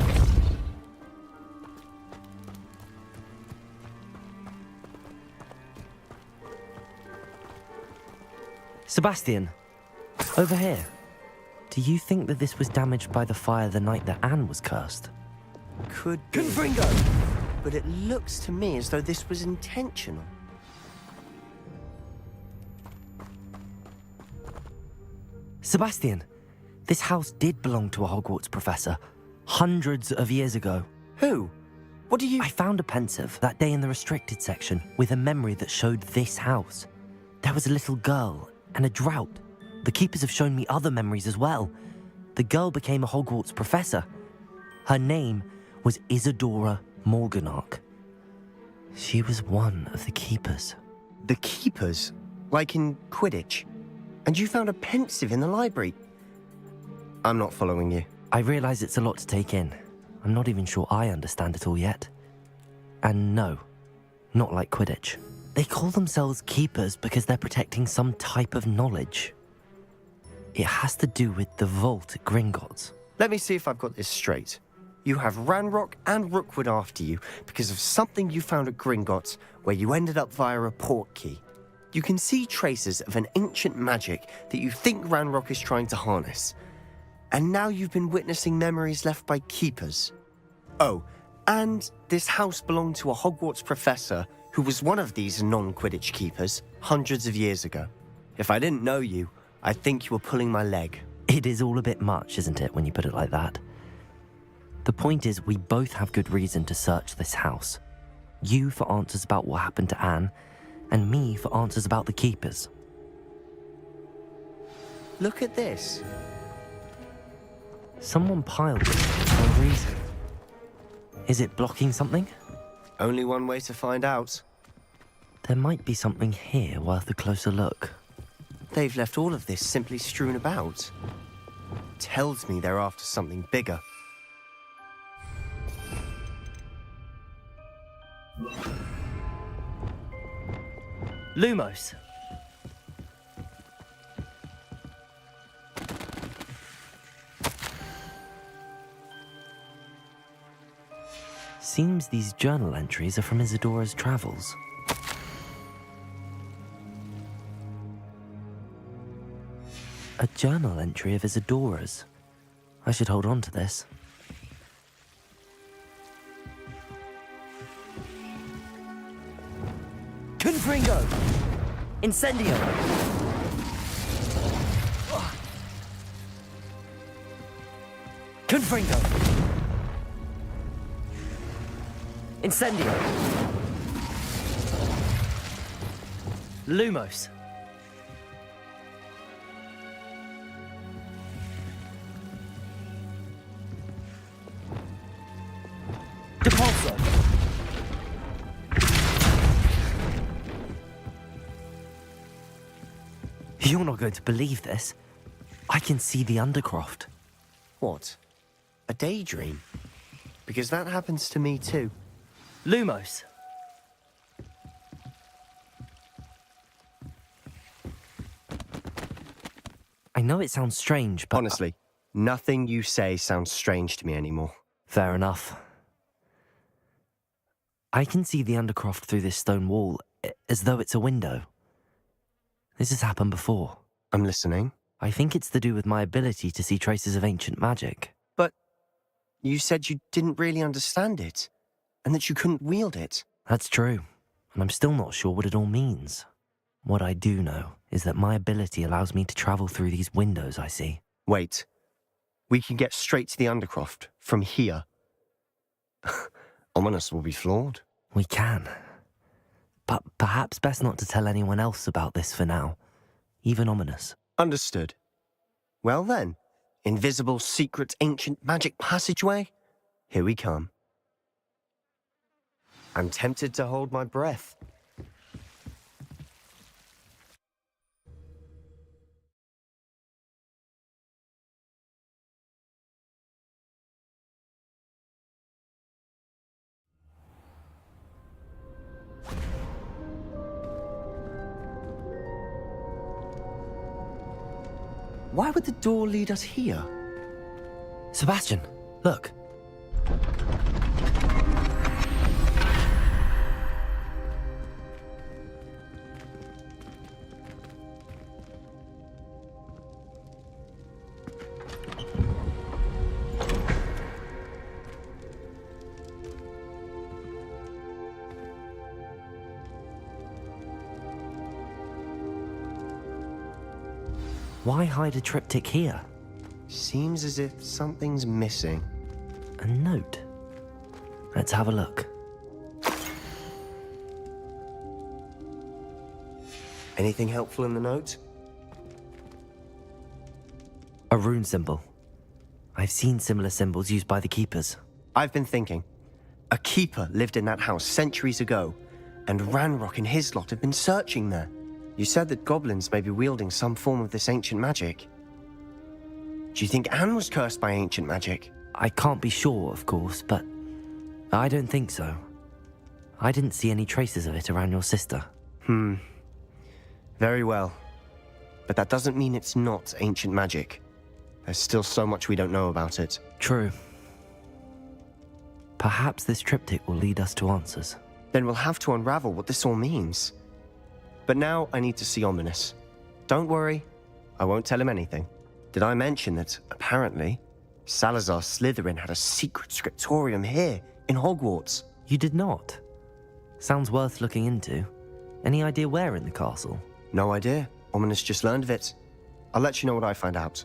Speaker 1: Sebastian, over here. Do you think that this was damaged by the fire the night that Anne was cursed?
Speaker 9: Could be.
Speaker 1: Confringo!
Speaker 9: But it looks to me as though this was intentional.
Speaker 1: Sebastian, this house did belong to a Hogwarts professor, hundreds of years ago.
Speaker 9: Who? What do you...
Speaker 1: I found a pensive that day in the restricted section with a memory that showed this house. There was a little girl and a drought. The keepers have shown me other memories as well. The girl became a Hogwarts professor. Her name was Isadora Morganach. She was one of the keepers.
Speaker 9: The keepers? Like in Quidditch? And you found a pensive in the library? I'm not following you.
Speaker 1: I realize it's a lot to take in. I'm not even sure I understand it all yet. And no, not like Quidditch. They call themselves keepers because they're protecting some type of knowledge. It has to do with the vault at Gringotts.
Speaker 9: Let me see if I've got this straight. You have Ranrock and Rookwood after you because of something you found at Gringotts where you ended up via a port key. You can see traces of an ancient magic that you think Ranrock is trying to harness. And now you've been witnessing memories left by keepers. Oh, and this house belonged to a Hogwarts professor who was one of these non-Quidditch keepers hundreds of years ago. If I didn't know you, I'd think you were pulling my leg.
Speaker 1: It is all a bit much, isn't it, when you put it like that? The point is, we both have good reason to search this house. You for answers about what happened to Anne, and me for answers about the keepers.
Speaker 9: Look at this.
Speaker 1: Someone piled it for a reason. Is it blocking something?
Speaker 9: Only one way to find out.
Speaker 1: There might be something here worth a closer look.
Speaker 9: They've left all of this simply strewn about. Tells me they're after something bigger.
Speaker 14: Lumos.
Speaker 1: Seems these journal entries are from Isadora's travels. A journal entry of Isadora's. I should hold on to this.
Speaker 14: Confringo! Incendio! Confringo! Incendio! Lumos! Depulso!
Speaker 1: You're not going to believe this. I can see the Undercroft.
Speaker 9: What? A daydream? Because that happens to me too.
Speaker 14: Lumos!
Speaker 1: I know it sounds strange, but...
Speaker 9: Honestly, nothing you say sounds strange to me anymore.
Speaker 1: Fair enough. I can see the Undercroft through this stone wall, as though it's a window. This has happened before.
Speaker 9: I'm listening.
Speaker 1: I think it's to do with my ability to see traces of ancient magic.
Speaker 9: But you said you didn't really understand it, and that you couldn't wield it.
Speaker 1: That's true, and I'm still not sure what it all means. What I do know is that my ability allows me to travel through these windows I see.
Speaker 9: Wait. We can get straight to the Undercroft from here. Ominous will be flawed.
Speaker 1: We can. But perhaps best not to tell anyone else about this for now. Even Ominous.
Speaker 9: Understood. Well then, invisible, secret, ancient magic passageway? Here we come. I'm tempted to hold my breath. Why would the door lead us here?
Speaker 1: Sebastian, look. Why hide a triptych here?
Speaker 9: Seems as if something's missing.
Speaker 1: A note. Let's have a look.
Speaker 9: Anything helpful in the note?
Speaker 1: A rune symbol. I've seen similar symbols used by the keepers.
Speaker 9: I've been thinking. A keeper lived in that house centuries ago, and Ranrock and his lot have been searching there. You said that goblins may be wielding some form of this ancient magic. Do you think Anne was cursed by ancient magic?
Speaker 1: I can't be sure, of course, but I don't think so. I didn't see any traces of it around your sister.
Speaker 9: Very well. But that doesn't mean it's not ancient magic. There's still so much we don't know about it.
Speaker 1: True. Perhaps this triptych will lead us to answers.
Speaker 9: Then we'll have to unravel what this all means. But now I need to see Ominous. Don't worry, I won't tell him anything. Did I mention that, apparently, Salazar Slytherin had a secret scriptorium here, in Hogwarts?
Speaker 1: You did not? Sounds worth looking into. Any idea where in the castle?
Speaker 9: No idea. Ominous just learned of it. I'll let you know what I find out.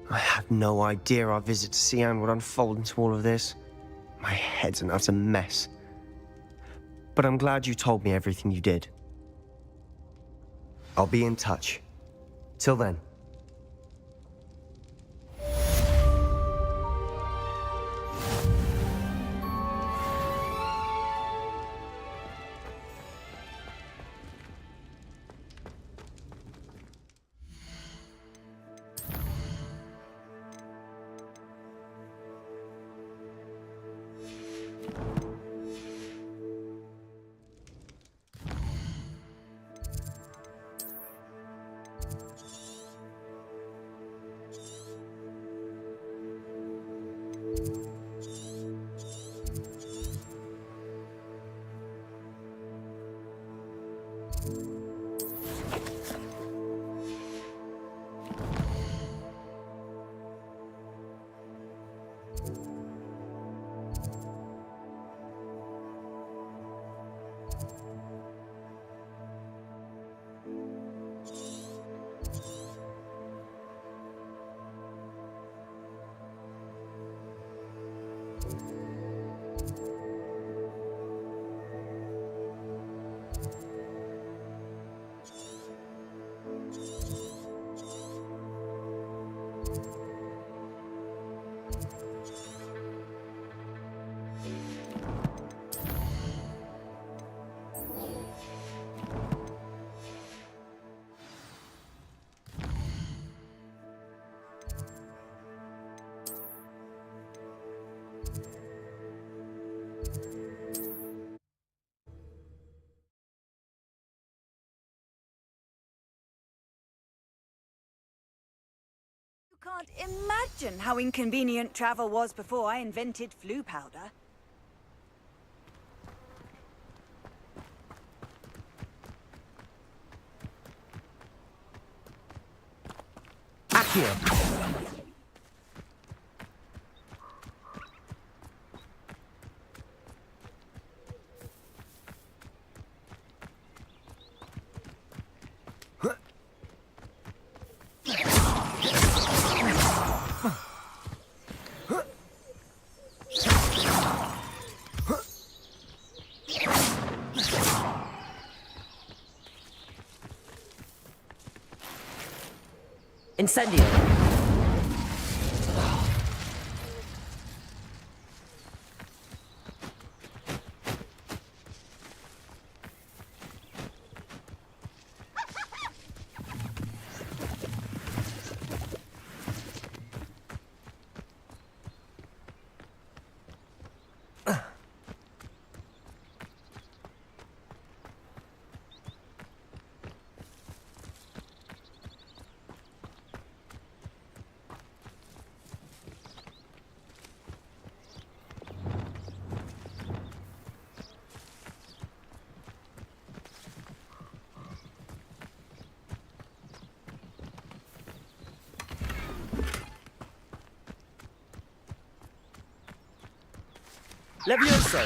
Speaker 9: I had no idea our visit to Cian would unfold into all of this. My head's an utter mess. But I'm glad you told me everything you did. I'll be in touch. Till then.
Speaker 16: Can't imagine how inconvenient travel was before I invented flu powder.
Speaker 1: Accio! Incendio!
Speaker 14: Levioso!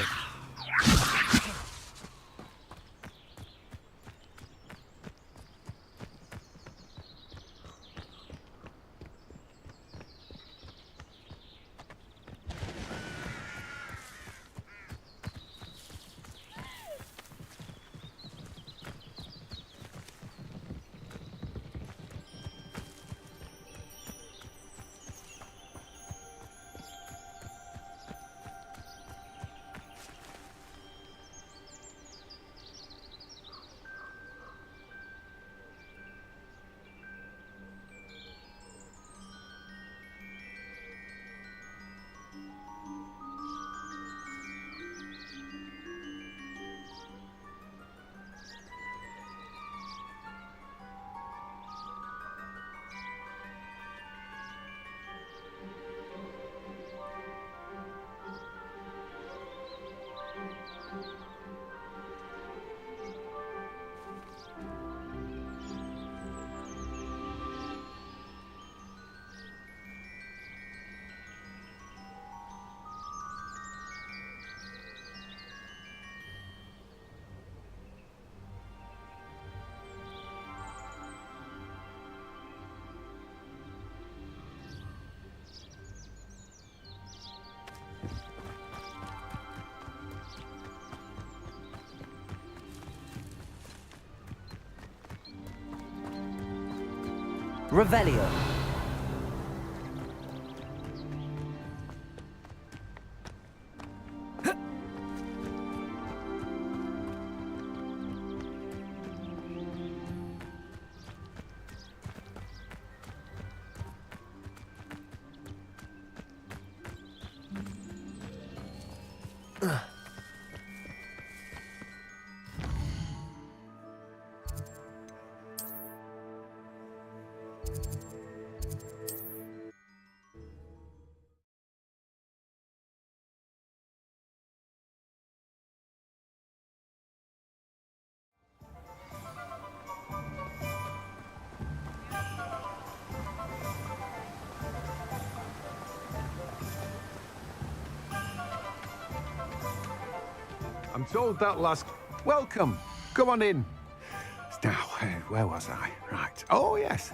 Speaker 14: Revelio.
Speaker 17: I'm told that last... Welcome. Come on in. Now, where was I? Right. Oh, yes.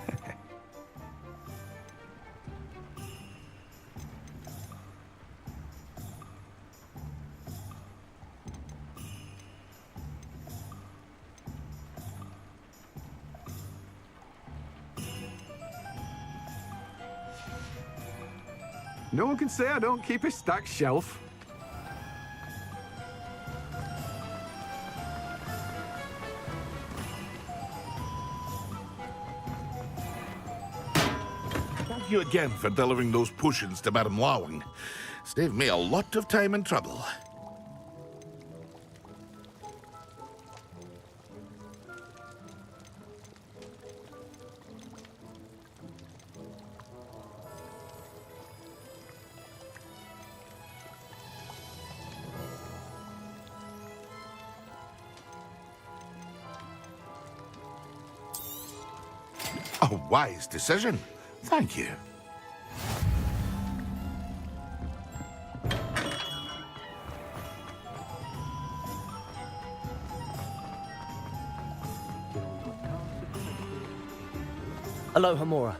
Speaker 17: No one can say I don't keep a stacked shelf.
Speaker 11: Thank you again for delivering those potions to Madame Lawing. Saved me a lot of time and trouble. A wise decision. Thank you.
Speaker 14: Aloha Mora.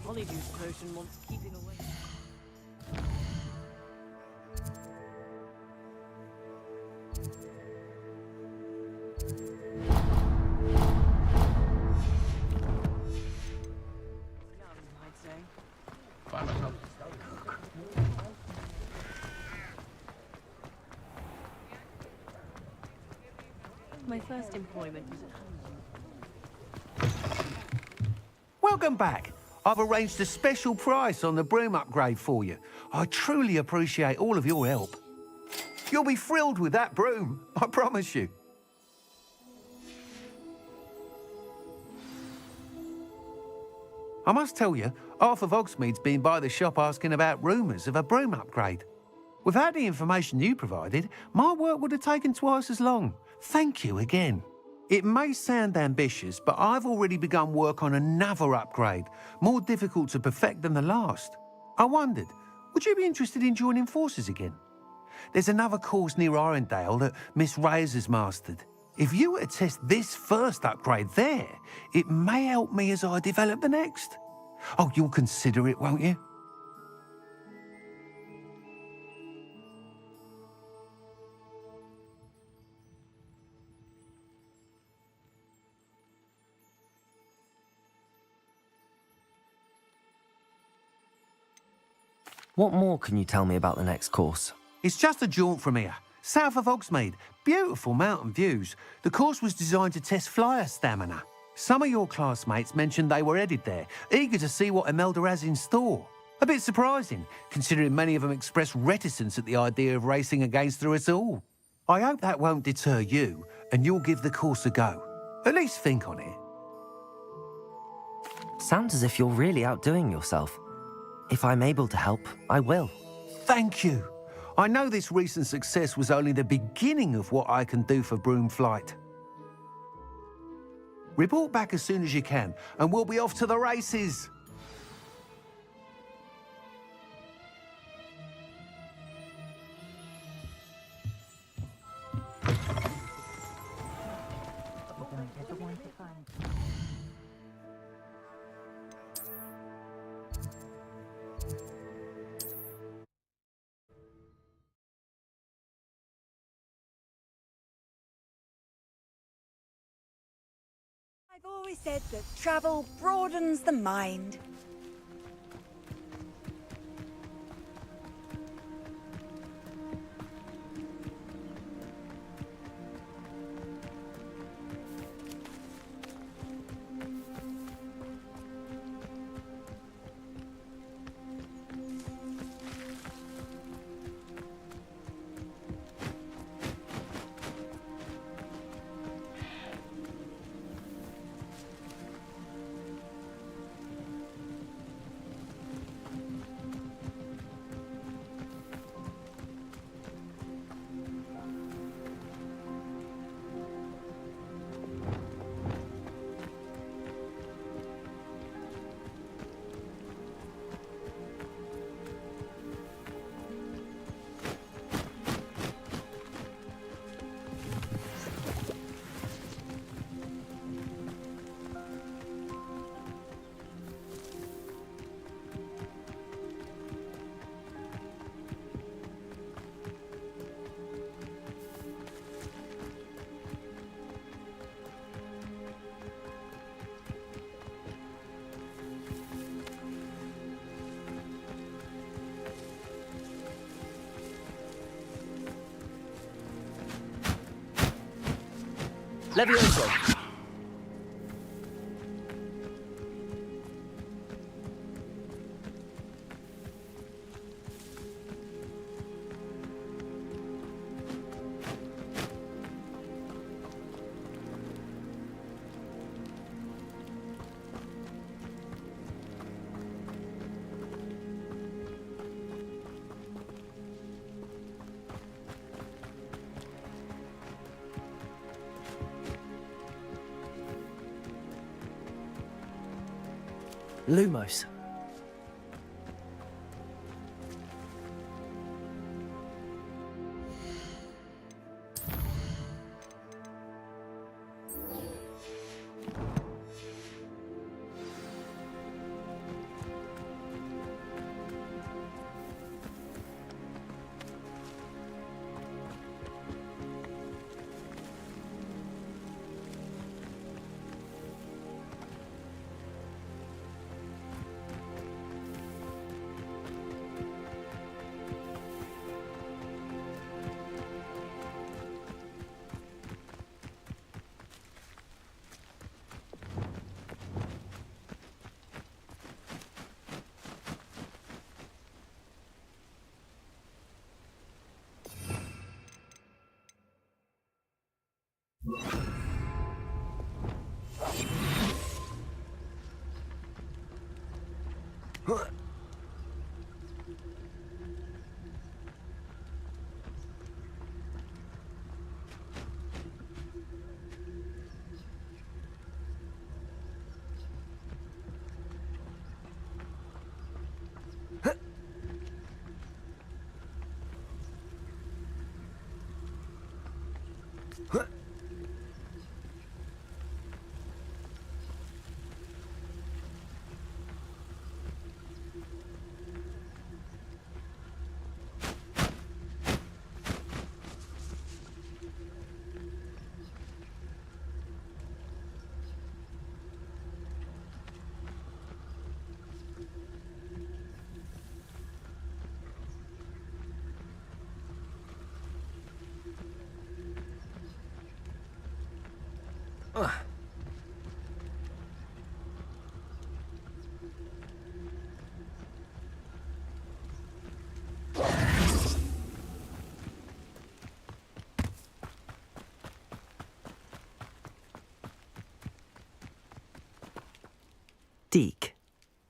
Speaker 14: Polyjuice potion wants keeping away.
Speaker 3: My first employment was at home.
Speaker 17: Welcome back. I've arranged a special price on the broom upgrade for you. I truly appreciate all of your help. You'll be thrilled with that broom, I promise you. I must tell you, half of Hogsmeade's been by the shop asking about rumours of a broom upgrade. Without the information you provided, my work would have taken twice as long. Thank you again. It may sound ambitious, but I've already begun work on another upgrade, more difficult to perfect than the last. I wondered, would you be interested in joining forces again? There's another course near Arendale that Miss Reyes has mastered. If you were to test this first upgrade there, it may help me as I develop the next. Oh, you'll consider it, won't you?
Speaker 1: What more can you tell me about the next course?
Speaker 17: It's just a jaunt from here, south of Hogsmeade. Beautiful mountain views. The course was designed to test flyer stamina. Some of your classmates mentioned they were headed there, eager to see what Imelda has in store. A bit surprising, considering many of them expressed reticence at the idea of racing against her at all. I hope that won't deter you, and you'll give the course a go. At least think on it.
Speaker 1: Sounds as if you're really outdoing yourself. If I'm able to help, I will.
Speaker 17: Thank you. I know this recent success was only the beginning of what I can do for Broom Flight. Report back as soon as you can, and we'll be off to the races.
Speaker 16: I've always said that travel broadens the mind.
Speaker 14: Levioso! Lumos.
Speaker 1: Deke,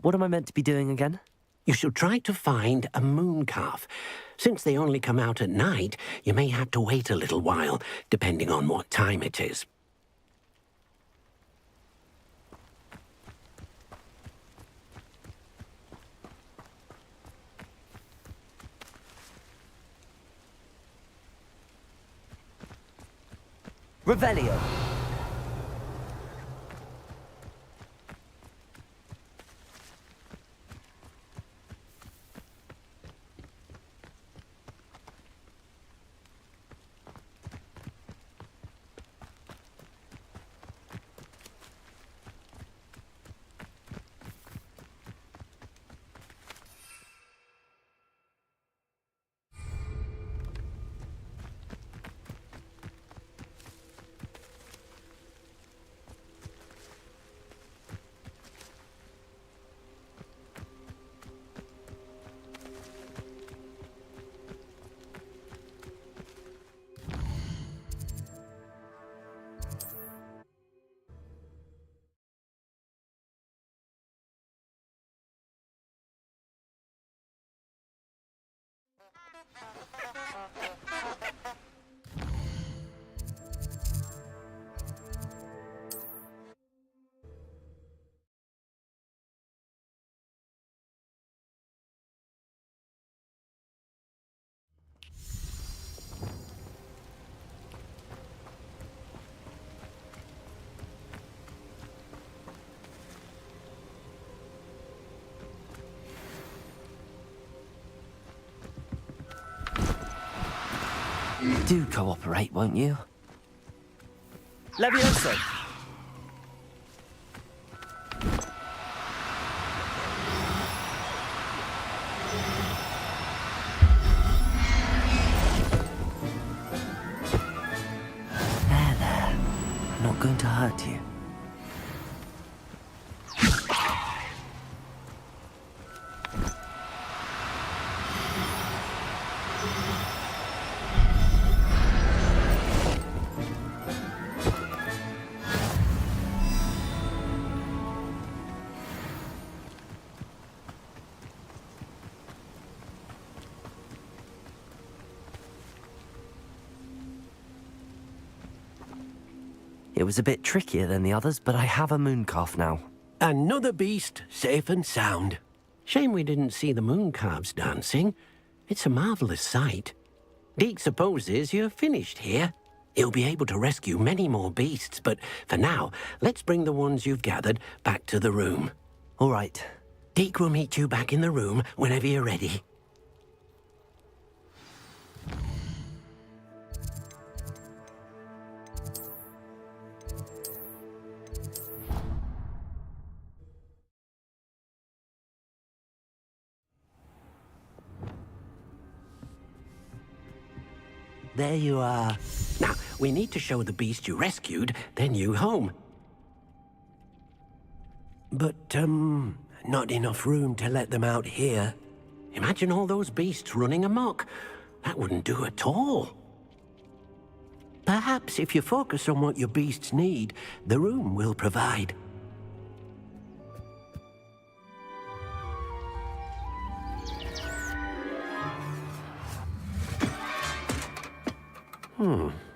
Speaker 1: what am I meant to be doing again?
Speaker 12: You should try to find a moon calf. Since they only come out at night, you may have to wait a little while, depending on what time it is.
Speaker 1: Revelio. Do cooperate, won't you?
Speaker 14: Levioso!
Speaker 1: There. I'm not going to hurt you. It was a bit trickier than the others, but I have a moon calf now.
Speaker 12: Another beast, safe and sound. Shame we didn't see the moon calves dancing. It's a marvellous sight. Deke supposes you're finished here. He'll be able to rescue many more beasts, but for now, let's bring the ones you've gathered back to the room.
Speaker 1: All right.
Speaker 12: Deke will meet you back in the room whenever you're ready. There you are. Now, we need to show the beast you rescued their new home. But, not enough room to let them out here. Imagine all those beasts running amok. That wouldn't do at all. Perhaps if you focus on what your beasts need, the room will provide.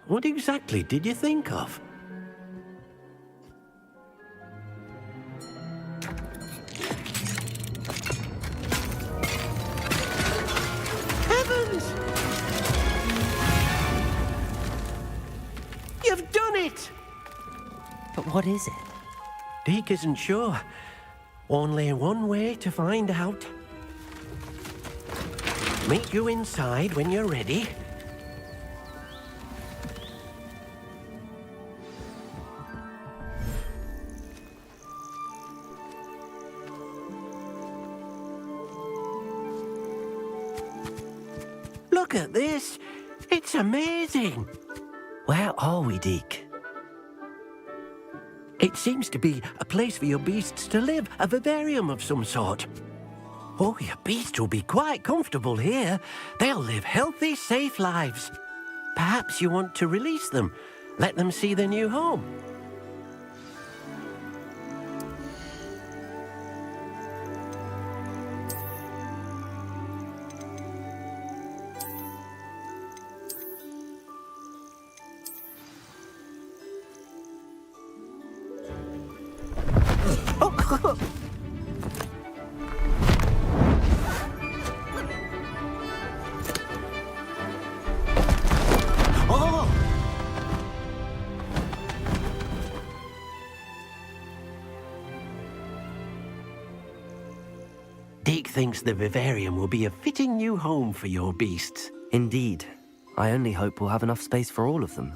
Speaker 12: What exactly did you think of? Heavens! You've done it!
Speaker 1: But what is it?
Speaker 12: Deke isn't sure. Only one way to find out. Meet you inside when you're ready. Look at this. It's amazing.
Speaker 1: Where are we, Deke?
Speaker 12: It seems to be a place for your beasts to live, a vivarium of some sort. Oh, your beasts will be quite comfortable here. They'll live healthy, safe lives. Perhaps you want to release them, let them see their new home. Deke thinks the vivarium will be a fitting new home for your beasts.
Speaker 1: Indeed. I only hope we'll have enough space for all of them.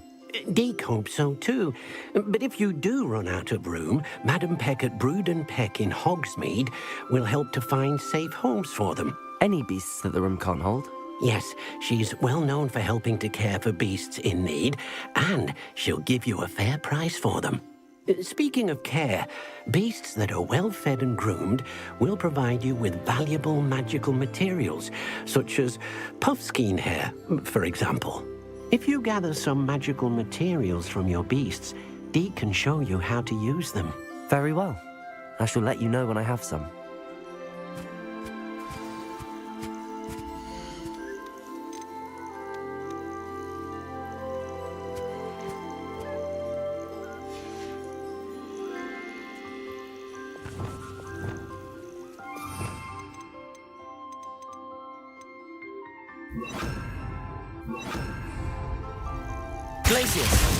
Speaker 12: Deke hopes so too. But if you do run out of room, Madam Peck at Brood and Peck in Hogsmeade will help to find safe homes for them.
Speaker 1: Any beasts that the room can't hold?
Speaker 12: Yes, she's well known for helping to care for beasts in need, and she'll give you a fair price for them. Speaking of care, beasts that are well fed and groomed will provide you with valuable magical materials, such as puffskein hair, for example. If you gather some magical materials from your beasts, Deke can show you how to use them.
Speaker 1: Very well. I shall let you know when I have some. Glacius!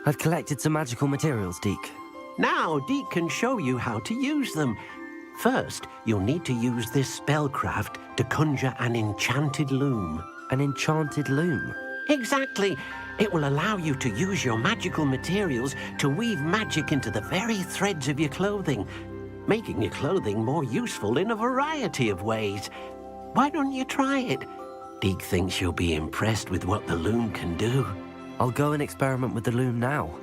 Speaker 1: I've collected some magical materials, Deke.
Speaker 12: Now Deke can show you how to use them. First, you'll need to use this spellcraft to conjure an enchanted loom.
Speaker 1: An enchanted loom?
Speaker 12: Exactly. It will allow you to use your magical materials to weave magic into the very threads of your clothing, making your clothing more useful in a variety of ways. Why don't you try it? Deke thinks you'll be impressed with what the loom can do.
Speaker 1: I'll go and experiment with the loom now.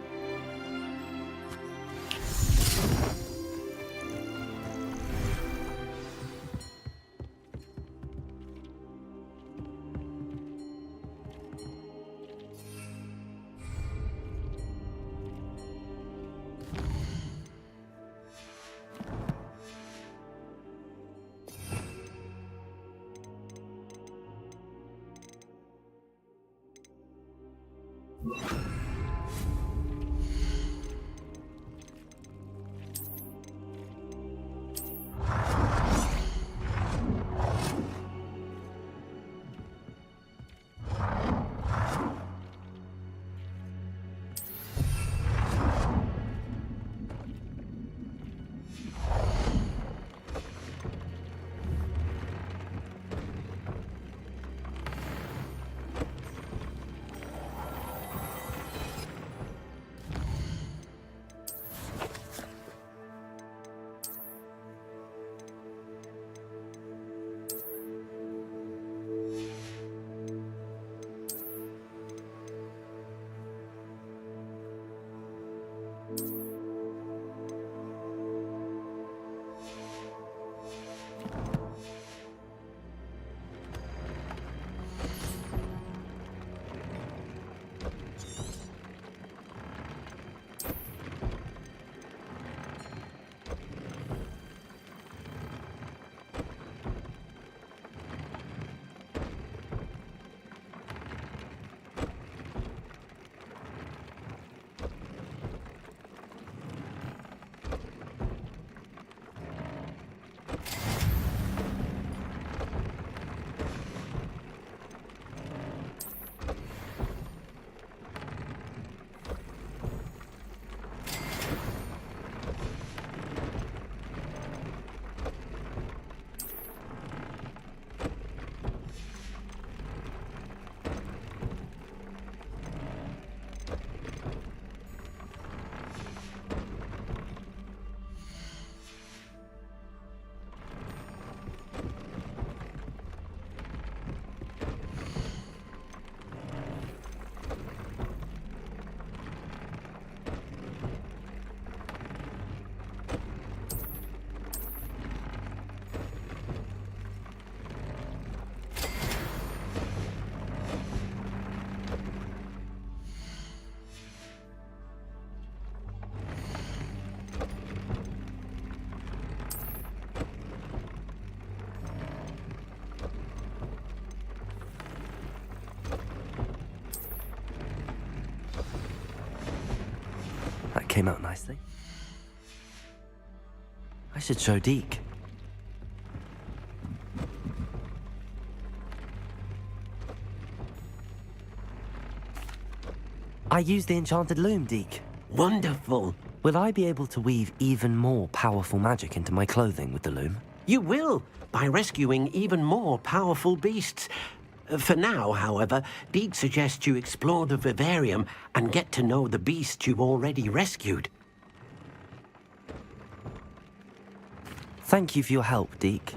Speaker 1: came out nicely. I should show Deke. I used the enchanted loom, Deke.
Speaker 12: Wonderful.
Speaker 1: Will I be able to weave even more powerful magic into my clothing with the loom?
Speaker 12: You will, by rescuing even more powerful beasts. For now, however, Deke suggests you explore the vivarium and get to know the beasts you've already rescued.
Speaker 1: Thank you for your help, Deke.